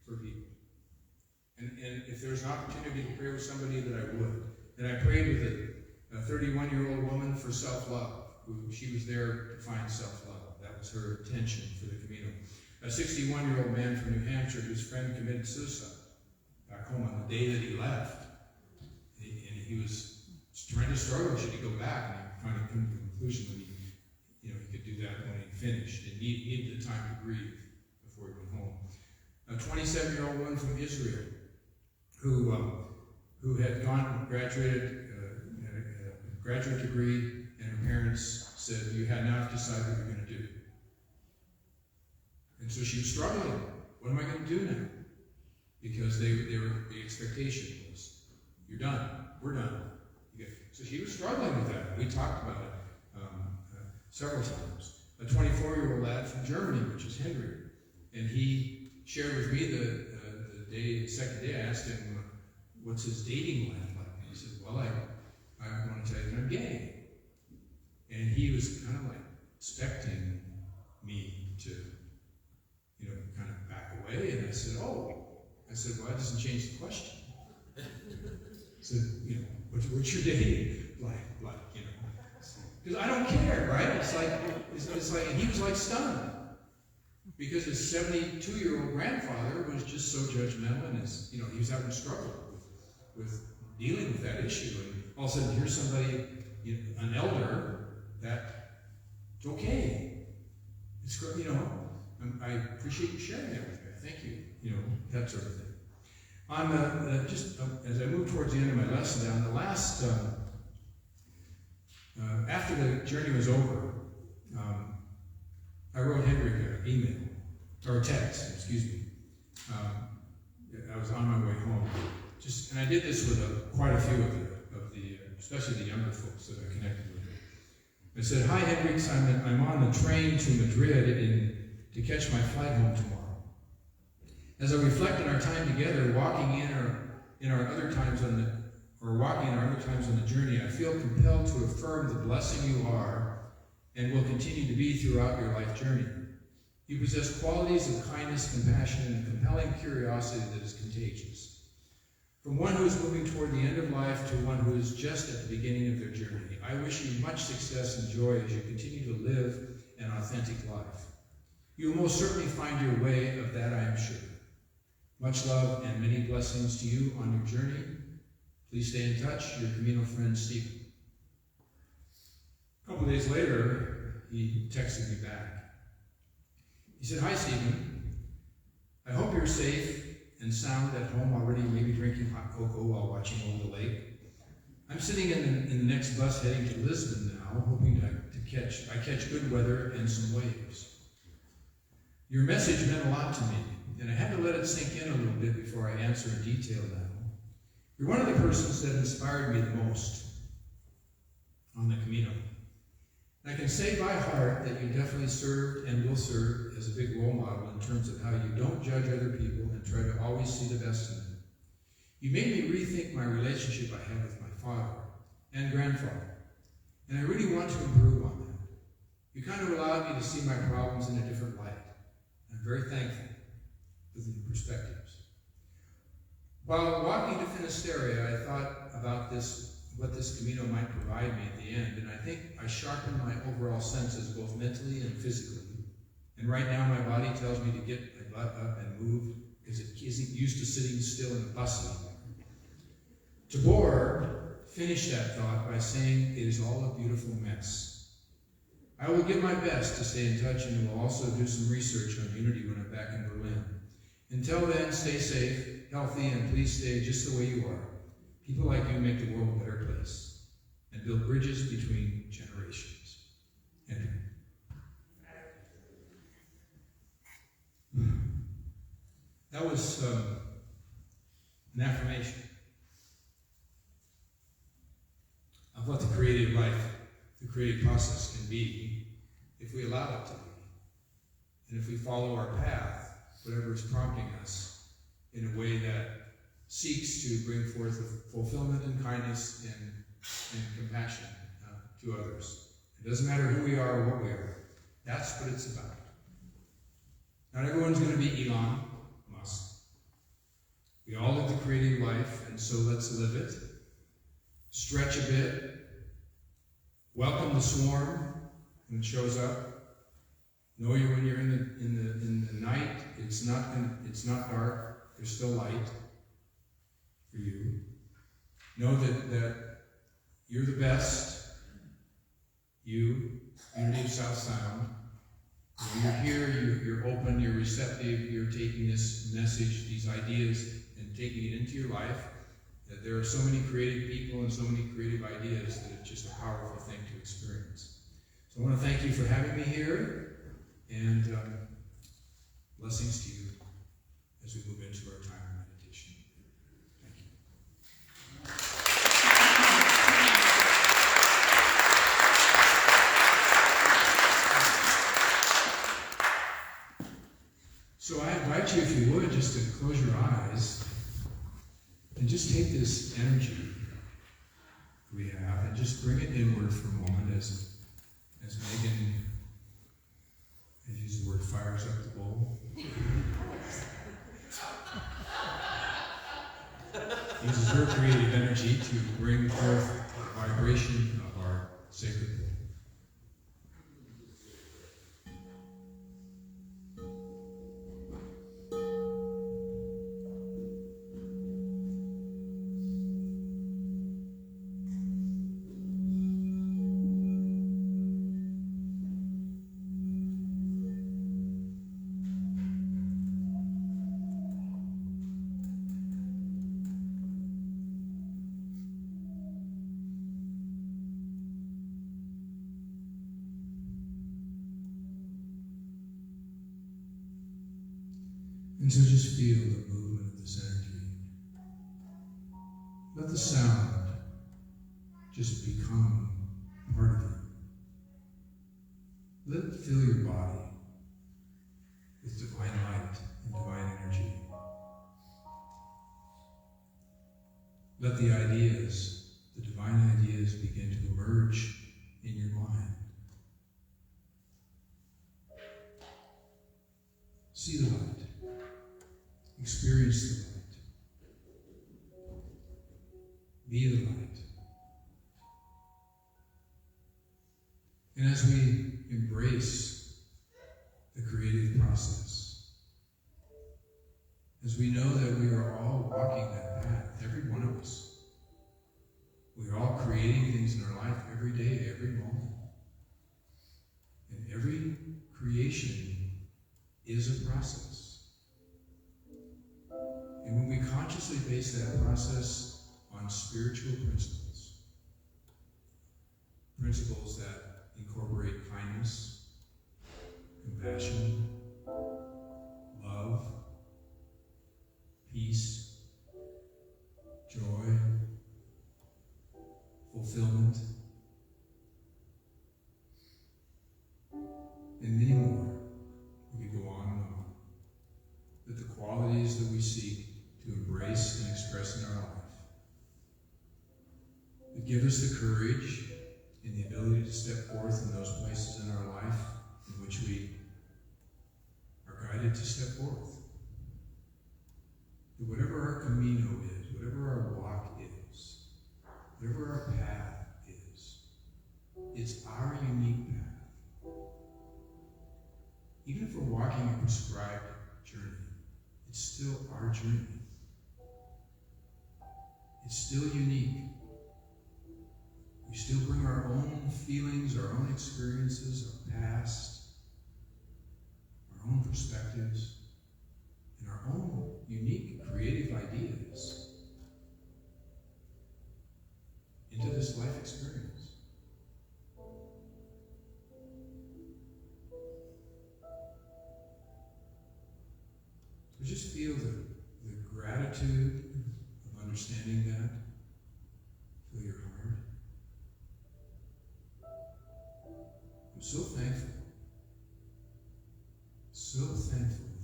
for people. And if there was an opportunity to pray with somebody, that I would. And I prayed with a 31-year-old woman for self-love. She was there to find self-love. That was her intention for the Camino. A 61-year-old man from New Hampshire whose friend committed suicide back home on the day that he left. And he was trying to struggle. Should he go back? And he finally came to the conclusion that he could do that when he finished. And he needed the time to grieve before he went home. A 27-year-old woman from Israel who had graduated, a graduate degree, and her parents said, you had now to decide what you're going to do. And so she was struggling. What am I going to do now? Because the expectation was, you're done. We're done. So she was struggling with that. We talked about it several times. A 24-year-old lad from Germany, which is Hendrik, and he shared with me the second day, I asked him, what's his dating life like? And he said, well, I want to tell you that I'm gay. And he was kind of like expecting me to, kind of back away. And I said, well, that doesn't change the question. I said, what's your dating like, because I don't care, right? It's like, and he was like stunned. because his 72-year-old grandfather was just so judgmental, and he was having struggle with dealing with that issue. And all of a sudden, here's somebody, an elder, that it's okay. It's great, I appreciate you sharing that with me. Thank you, that sort of thing. As I move towards the end of my lesson, on the last, after the journey was over, I wrote Henrik an email, or a text, excuse me. I was on my way home. And I did this with quite a few of the especially the younger folks that I connected with. I said, "Hi, Henrik, I'm on the train to Madrid to catch my flight home tomorrow. As I reflect on our time together, walking in our other times on the journey, I feel compelled to affirm the blessing you are and will continue to be throughout your life journey. You possess qualities of kindness, compassion, and a compelling curiosity that is contagious. From one who is moving toward the end of life to one who is just at the beginning of their journey, I wish you much success and joy as you continue to live an authentic life. You will most certainly find your way of that, I am sure. Much love and many blessings to you on your journey. Please stay in touch. Your Camino friend, Stephen." A couple of days later, he texted me back. He said, "Hi, Stephen. I hope you're safe and sound at home already, maybe drinking hot cocoa while watching over the lake. I'm sitting in the next bus heading to Lisbon now, hoping to catch good weather and some waves. Your message meant a lot to me, and I had to let it sink in a little bit before I answer in detail now. You're one of the persons that inspired me the most on the Camino. I can say by heart that you definitely served and will serve as a big role model in terms of how you don't judge other people and try to always see the best in them. You made me rethink my relationship I had with my father and grandfather, and I really want to improve on that. You kind of allowed me to see my problems in a different light. I'm very thankful for the perspectives. While walking to Finisterre, I thought about what this Camino might provide me at the end, and I think I sharpened my overall senses both mentally and physically. And right now my body tells me to get my butt up and move because it isn't used to sitting still in a bus anymore. Tabor finished that thought by saying, "It is all a beautiful mess." I will give my best to stay in touch and will also do some research on unity when I'm back in Berlin. Until then, stay safe, healthy, and please stay just the way you are. People like you make the world a better place and build bridges between generations. Henry. That was an affirmation of what the creative life, the creative process can be if we allow it to be. And if we follow our path, whatever is prompting us, in a way that seeks to bring forth fulfillment and kindness and compassion to others. It doesn't matter who we are or what we are. That's what it's about. Not everyone's going to be Elon Musk. We all live the creative life, and so let's live it. Stretch a bit. Welcome the swarm when it shows up. Know you when you're in the night. It's not dark. There's still light for you. Know that you're the best. You, Unity of South Sound. When you're here, you're open, you're receptive, you're taking this message, these ideas, and taking it into your life. That there are so many creative people and so many creative ideas that it's just a powerful thing to experience. So I want to thank you for having me here, and blessings to you as we move into our time of meditation. Thank you. So I invite you, if you would, just to close your eyes and just take this energy we have and just bring it inward for a moment as Megan, I use the word, fires up the bowl. Uses her creative energy to bring forth the vibration of our sacred bowl. And so just feel the movement of this energy. Let the sound just become part of you. Let it fill your body with divine light and divine energy. Let the ideas, the divine ideas, begin to emerge in your mind. See the light. Experience the light. Be the light. And as we embrace the creative process, as we know that we are all walking that path, every one of us, we are all creating things in our life every day, every moment. And every creation is a process. And when we consciously base that process on spiritual principles, principles that incorporate kindness, compassion, love, peace, joy, fulfillment, and many more. We could go on and on. That the qualities that we seek to embrace and express in our life that give us the courage and the ability to step forth in those places in our life in which we are guided to step forth. That whatever our camino is, whatever our walk is, whatever our path is, it's our unique path. Even if we're walking a prescribed journey, it's still our journey. It's still unique. We still bring our own feelings, our own experiences, our past, our own perspectives, and our own unique creative ideas into this life experience. So just feel the gratitude of understanding that. Feel your heart. I'm so thankful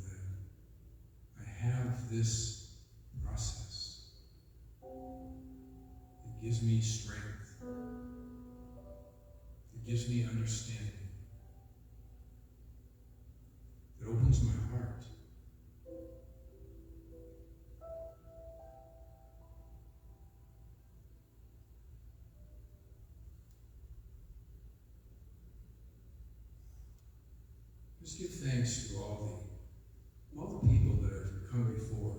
that I have this process. It gives me strength. It gives me understanding. It opens my heart. Just give thanks to all the people that have come before,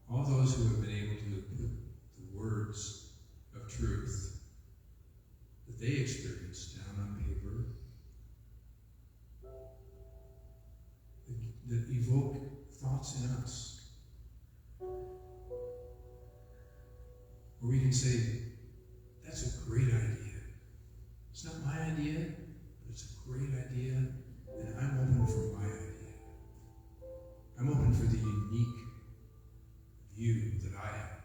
all those who have been able to put the words of truth that they experienced down on paper, that evoke thoughts in us, where we can say, that's a great idea. It's not my idea, but it's a great idea, and I'm open for my idea. I'm open for the unique view that I have.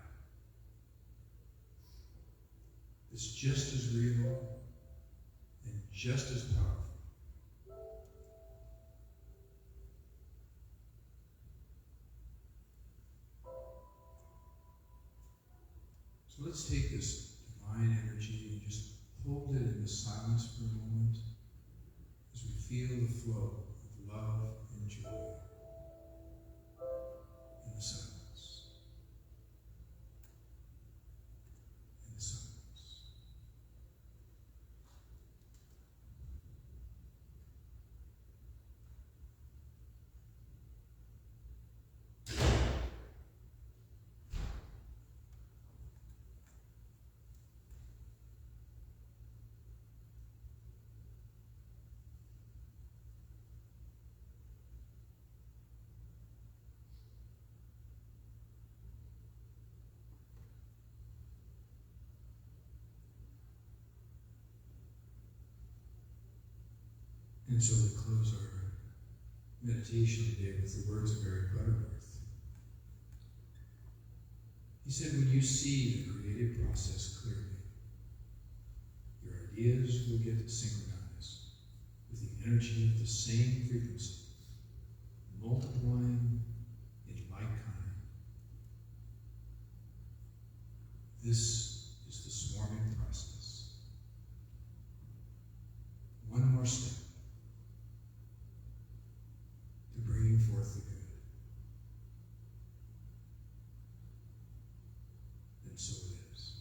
It's just as real and just as powerful. So let's take this divine energy and just hold it in the silence for a moment as we feel the flow of love and joy in the silence. In the silence. And so we close meditation today with the words of Eric Butterworth. He said, when you see the creative process clearly, your ideas will get synchronized with the energy of the same frequency, multiplying in like kind. This is the swarming process. One more step to bringing forth the good. And so it is.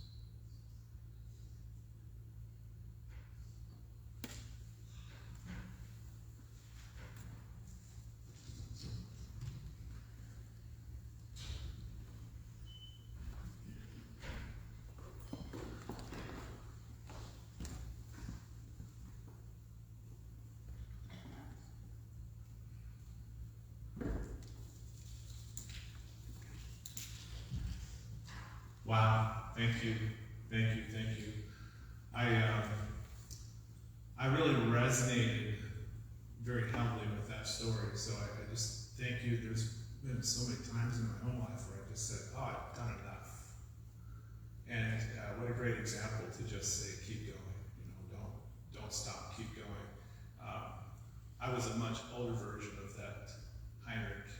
Wow, thank you. I really resonated very heavily with that story, so I just thank you. There's been so many times in my own life where I just said, oh, I've done enough. And what a great example to just say, keep going, don't stop, keep going. I was a much older version of that Heinrich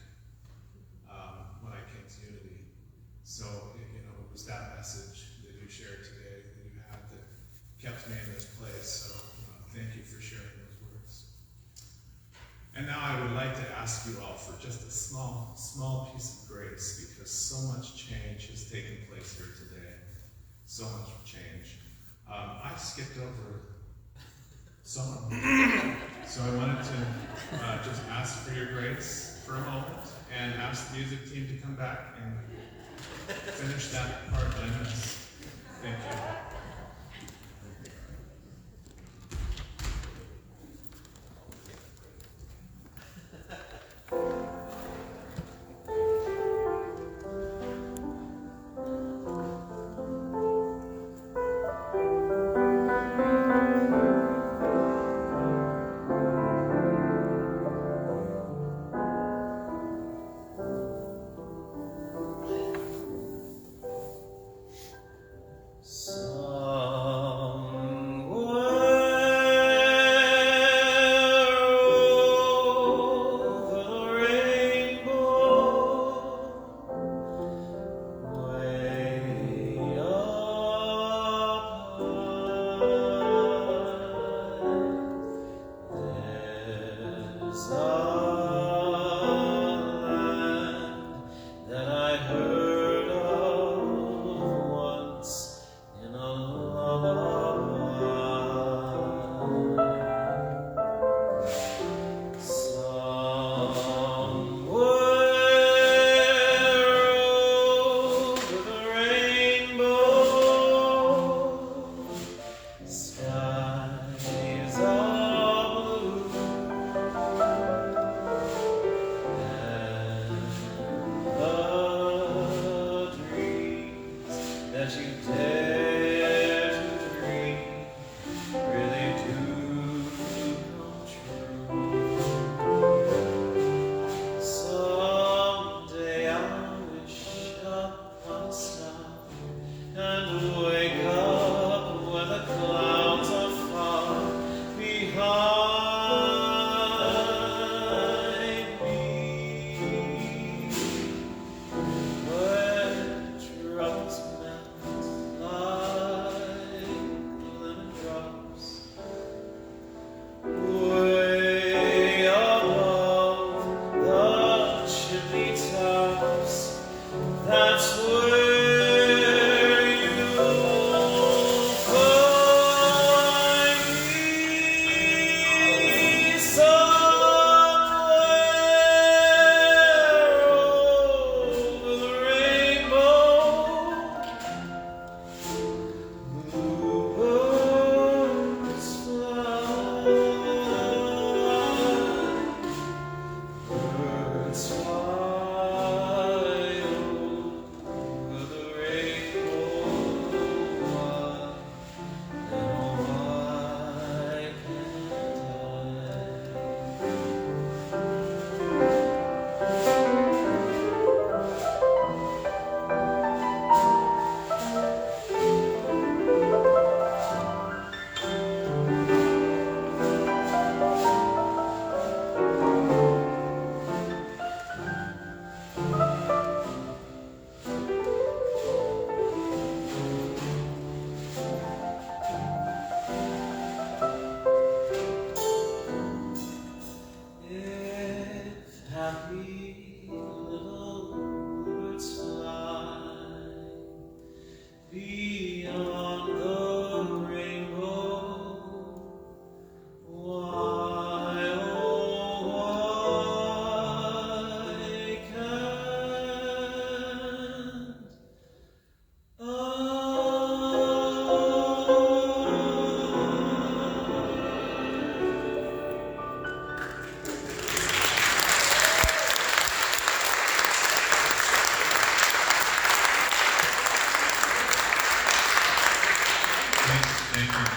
when I came to Unity. So, it was that message that you shared today that you had that kept me in this place. So, thank you for sharing those words. And now I would like to ask you all for just a small piece of grace, because so much change has taken place here today. So much change. I skipped over song. So I wanted to just ask for your grace for a moment and ask the music team to come back and finish that part that I missed. Thank you.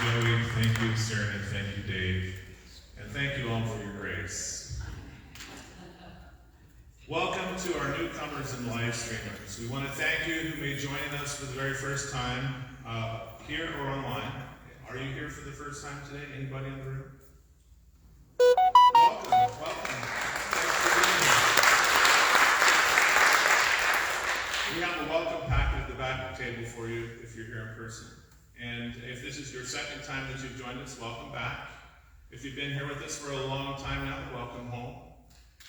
Joey. Thank you, Sarah. Thank you, Dave. And thank you all for your grace. Welcome to our newcomers and live streamers. We want to thank you who may join us for the very first time here or online. Are you here for the first time today? Anybody in the room? Welcome, welcome. Thanks for being here. We have a welcome packet at the back of the table for you if you're here in person. And if this is your second time that you've joined us, welcome back. If you've been here with us for a long time now, welcome home.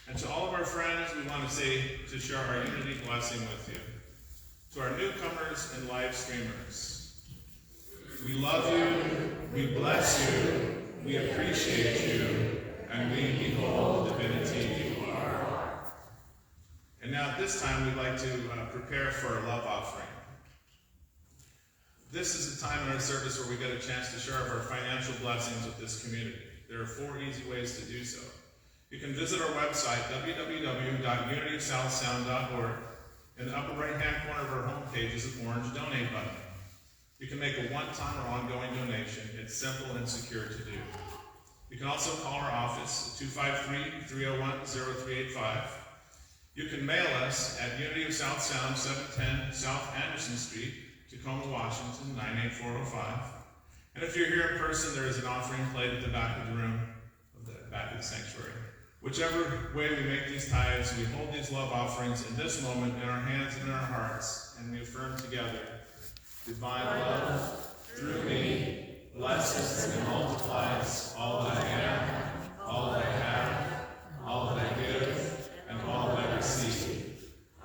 And to all of our friends, we want to share our unity blessing with you. To our newcomers and live streamers, we love you, we bless you, we appreciate you, and we behold the divinity you are. And now at this time, we'd like to prepare for a love offering. This is a time in our service where we get a chance to share our financial blessings with this community. There are 4 easy ways to do so. You can visit our website, www.unityofsouthsound.org. In the upper right-hand corner of our homepage is an orange donate button. You can make a one-time or ongoing donation. It's simple and secure to do. You can also call our office at 253-301-0385. You can mail us at Unity of South Sound, 710 South Anderson Street, Tacoma, Washington, 98405. And if you're here in person, there is an offering plate at the back of the room, back of the sanctuary. Whichever way we make these tithes, we hold these love offerings in this moment in our hands and in our hearts, and we affirm together, divine love, through me, blesses and multiplies all that I am, all that I have, all that I give, and all that I receive.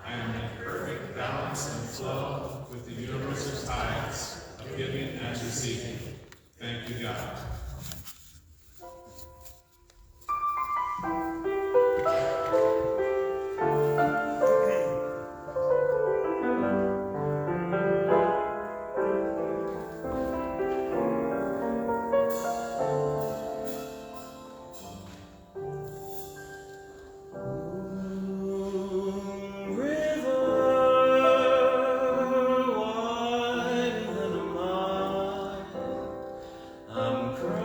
I am in perfect balance and flow with the universal tides of giving and receiving. Thank you, God. I'm crying.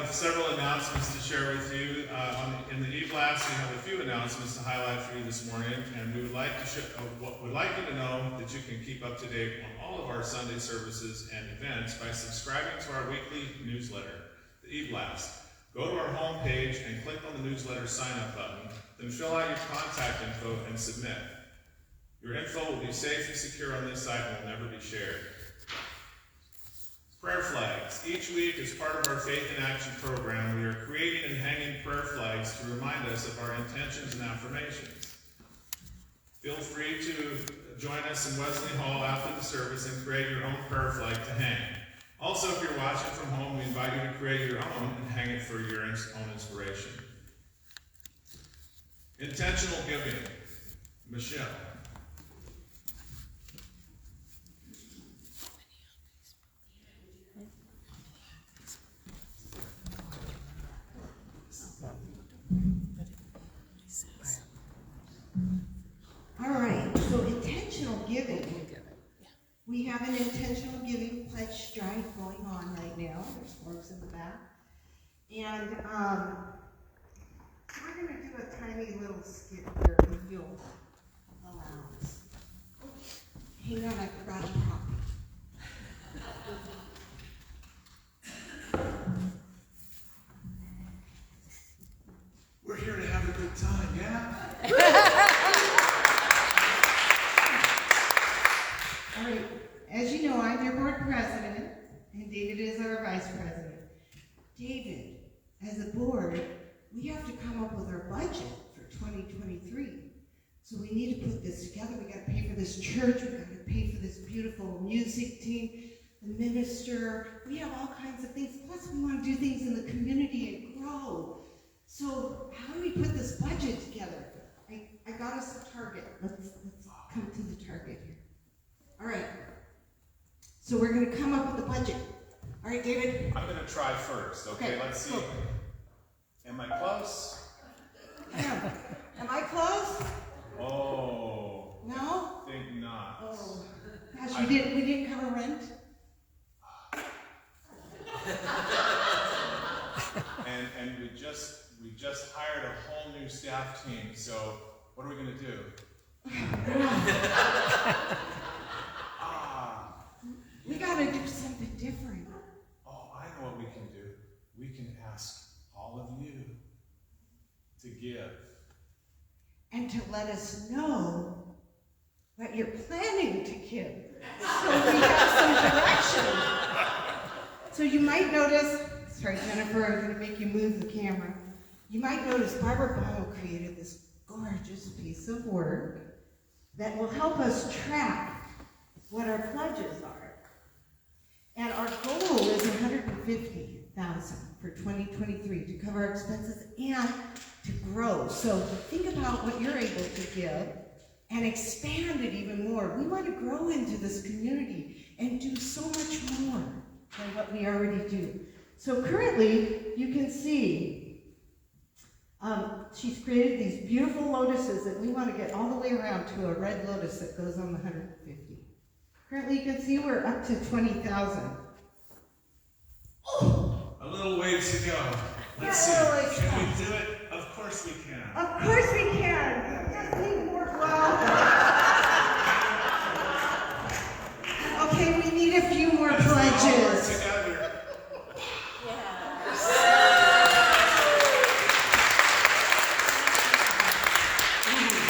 have several announcements to share with you. In the e-blast, we have a few announcements to highlight for you this morning, and we would like you to know that you can keep up to date on all of our Sunday services and events by subscribing to our weekly newsletter, the e-blast. Go to our homepage and click on the newsletter sign-up button, then fill out your contact info and submit. Your info will be safe and secure on this site and will never be shared. Prayer flags. Each week, as part of our Faith in Action program, we are creating and hanging prayer flags to remind us of our intentions and affirmations. Feel free to join us in Wesley Hall after the service and create your own prayer flag to hang. Also, if you're watching from home, we invite you to create your own and hang it for your own inspiration. Intentional giving. Michelle. All right, so intentional giving. We have an intentional giving pledge drive going on right now. There's forms in the back. And we're going to do a tiny little skit here if you'll allow us. Hang on, I forgot a copy. We're here to have a good time, yeah? All right, as you know, I'm your board president, and David is our vice president. David, as a board, we have to come up with our budget for 2023. So we need to put this together. We got to pay for this church. We got to pay for this beautiful music team, the minister. We have all kinds of things. Plus, we want to do things in the community and grow. So how do we put this budget together? I got us a target. Let's come to the target here. All right. So we're going to come up with a budget. All right, David? I'm going to try first, okay? Let's see. Cool. Am I close? Am I close? Oh. No? Think not. Oh. Gosh, we didn't cover rent? And we just hired a whole new staff team, so what are we going to do? We got to do something different. Oh, I know what we can do. We can ask all of you to give. And to let us know what you're planning to give. So we have some direction. So you might notice, sorry Jennifer, I'm going to make you move the camera. You might notice Barbara Bio created this gorgeous piece of work that will help us track what our pledges are. And our goal is $150,000 for 2023 to cover our expenses and to grow. So think about what you're able to give and expand it even more. We want to grow into this community and do so much more than what we already do. So currently, you can see she's created these beautiful lotuses that we want to get all the way around to a red lotus that goes on the 150. Currently, you can see we're up to 20,000. Oh! A little ways to go. Let's see. Can we do it? Of course we can. Of course we can. Just need more flour. Okay, we need a few more pledges. Together.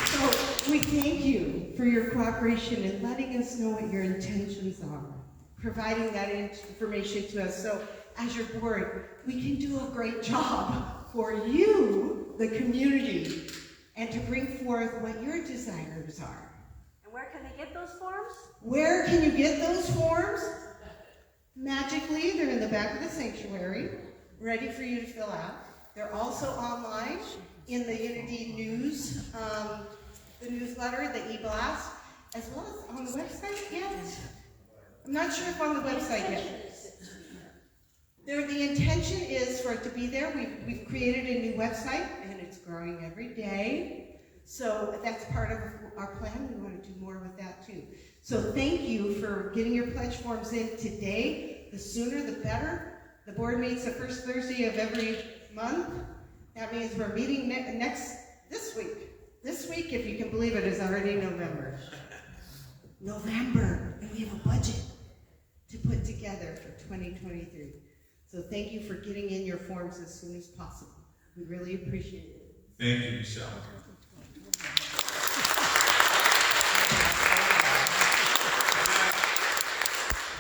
So we thank you for your cooperation in letting us know what your intentions are, providing that information to us. So as your board, we can do a great job for you, the community, and to bring forth what your desires are. And where can they get those forms? Where can you get those forms? Magically, they're in the back of the sanctuary, ready for you to fill out. They're also online in the Unity News, the newsletter, the e-blast, as well as on the website yet. I'm not sure if on the website yet. The intention is for it to be there. We've created a new website, and it's growing every day. So that's part of our plan. We want to do more with that too. So thank you for getting your pledge forms in today. The sooner the better. The board meets the first Thursday of every month. That means we're meeting this week. This week, if you can believe it, is already November. November, and we have a budget to put together for 2023. So thank you for getting in your forms as soon as possible. We really appreciate it. Thank you, Michelle.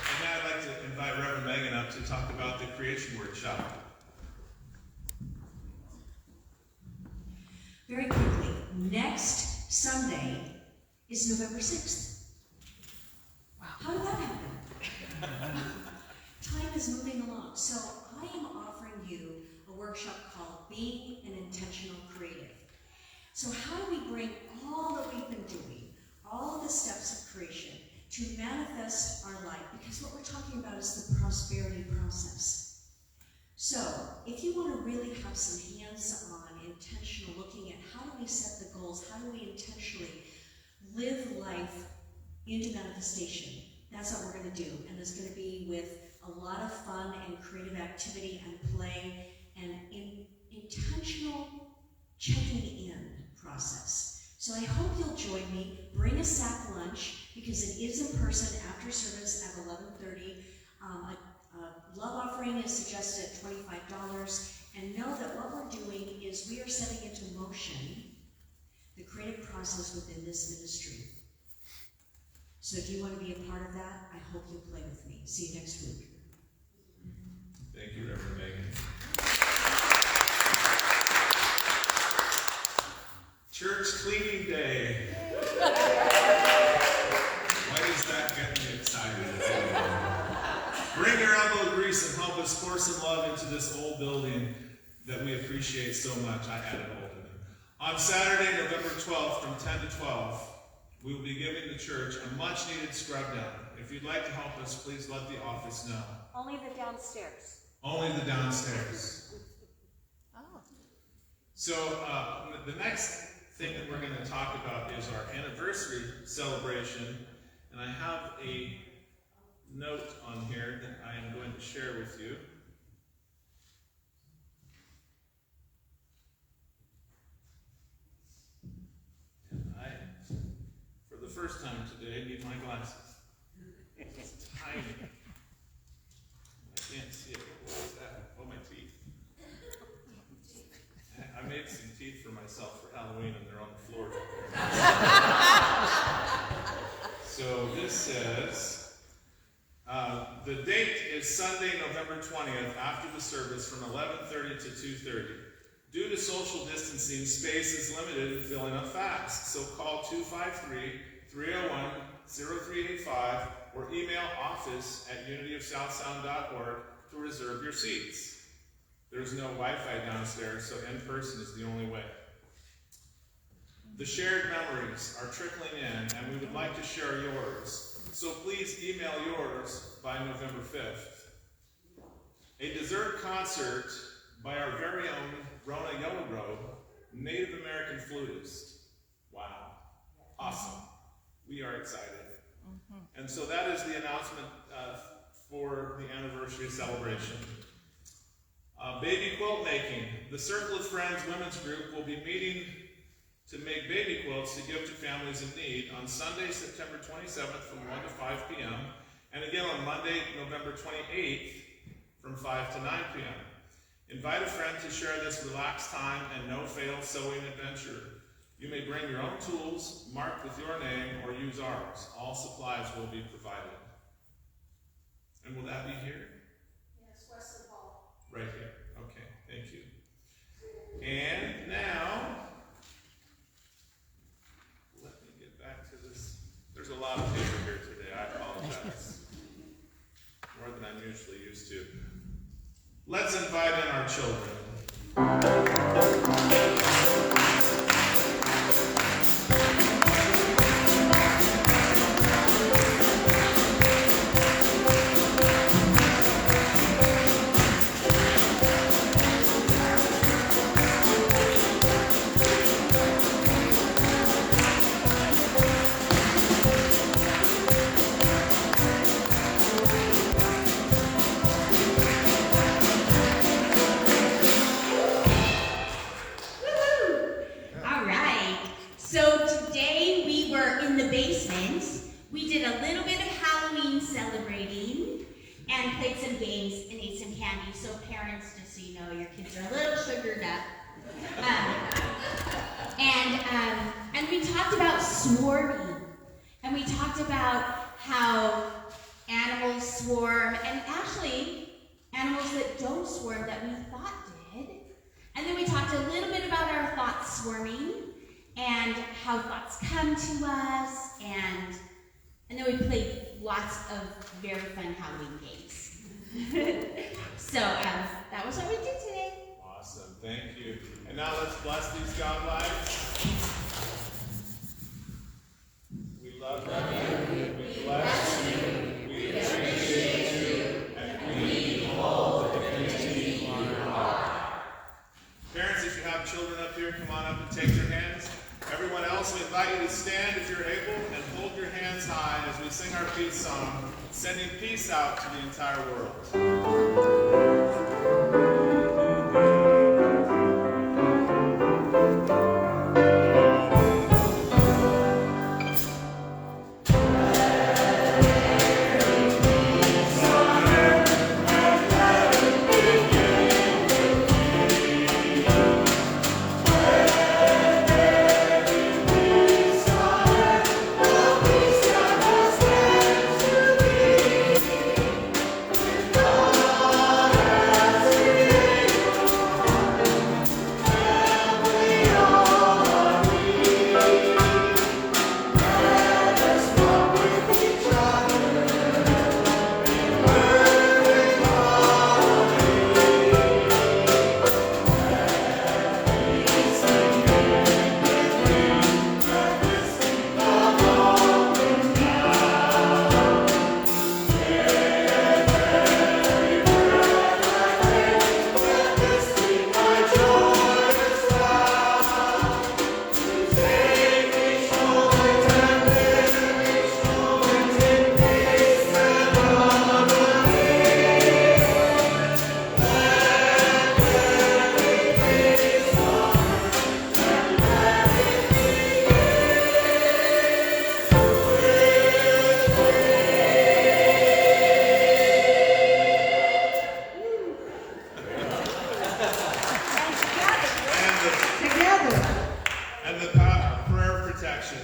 And now I'd like to invite Reverend Megan up to talk about the creation workshop. Very quickly, next Sunday is November 6th. Wow. How did that happen? Time is moving along. So I am offering you a workshop called Being an Intentional Creative. So how do we bring all that we've been doing, all of the steps of creation, to manifest our life? Because what we're talking about is the prosperity process. So if you want to really have some hands-on, intentional looking at how do we set the goals, how do we intentionally live life into manifestation, that's what we're going to do. And it's going to be with a lot of fun and creative activity and play and intentional checking in process. So I hope you'll join me. Bring a sack lunch because it is in person after service at 11:30. A love offering is suggested at $25. And know that what we're doing is we are setting into motion the creative process within this ministry. So if you want to be a part of that, I hope you'll play with me. See you next week. Thank you, Reverend Megan. Church cleaning day. Why does that get me excited? Bring your elbow grease and help us pour some love into this old building that we appreciate so much. I added old. On Saturday, November 12th, from 10 to 12, we will be giving the church a much-needed scrub down. If you'd like to help us, please let the office know. Only the downstairs. Only the downstairs. Oh. So the next thing that we're going to talk about is our anniversary celebration. And I have a note on here that I am going to share with you. And I, for the first time today, need my glasses. It's tiny. I can't see it. What is that? Oh, my teeth. I made some teeth for myself for Halloween, and they're on the floor. So this says, the date is Sunday, November 20th, after the service from 11:30 to 2:30. Due to social distancing, space is limited and filling up fast. So call 253-301-0385 or email office@unityofsouthsound.org to reserve your seats. There's no Wi-Fi downstairs, so in person is the only way. The shared memories are trickling in, and we would like to share yours. So please email yours by November 5th. A dessert concert by our very own Rona Yellowgrove, Native American flutist. Wow. Awesome. We are excited. And so that is the announcement for the anniversary celebration. Baby quilt making. The Circle of Friends Women's Group will be meeting to make baby quilts to give to families in need on Sunday, September 27th from 1 to 5 p.m. and again on Monday, November 28th from 5 to 9 p.m. Invite a friend to share this relaxed time and no-fail sewing adventure. You may bring your own tools, marked with your name, or use ours. All supplies will be provided. And will that be here? Yes, Wesley Hall. Right here. Okay, thank you. And now, let me get back to this. There's a lot of paper here today. I apologize. More than I'm usually used to. Let's invite in our children. know your kids are a little sugared up. And we talked about swarming, and we talked about how animals swarm, and actually animals that don't swarm that we thought did. And then we talked a little bit about our thoughts swarming and how thoughts come to us, and then we played lots of very fun Halloween games. So that was what we did today. Awesome, thank you. And now let's bless these God lives. We love you, we bless you, we appreciate you, and we behold the divinity in your heart. Parents, if you have children up here, come on up and take their hands. Everyone else, we invite you to stand if you're able and hold your hands high as we sing our peace song, sending peace out to the entire world.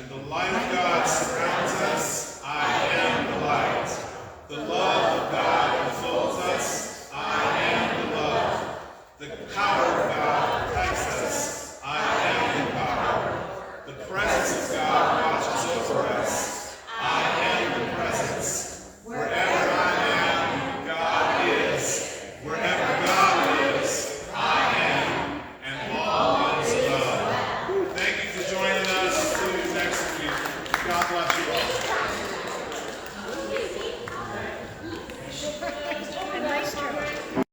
The light of God surrounds us. I am the light. The love of God enfolds us. I am the love. The power of God protects us. I am the power. The presence of God watches over us. I am the presence. Wherever I am, God is. Wherever God is, I am. And all is love. Thank you for joining us. See you next week. God bless you all.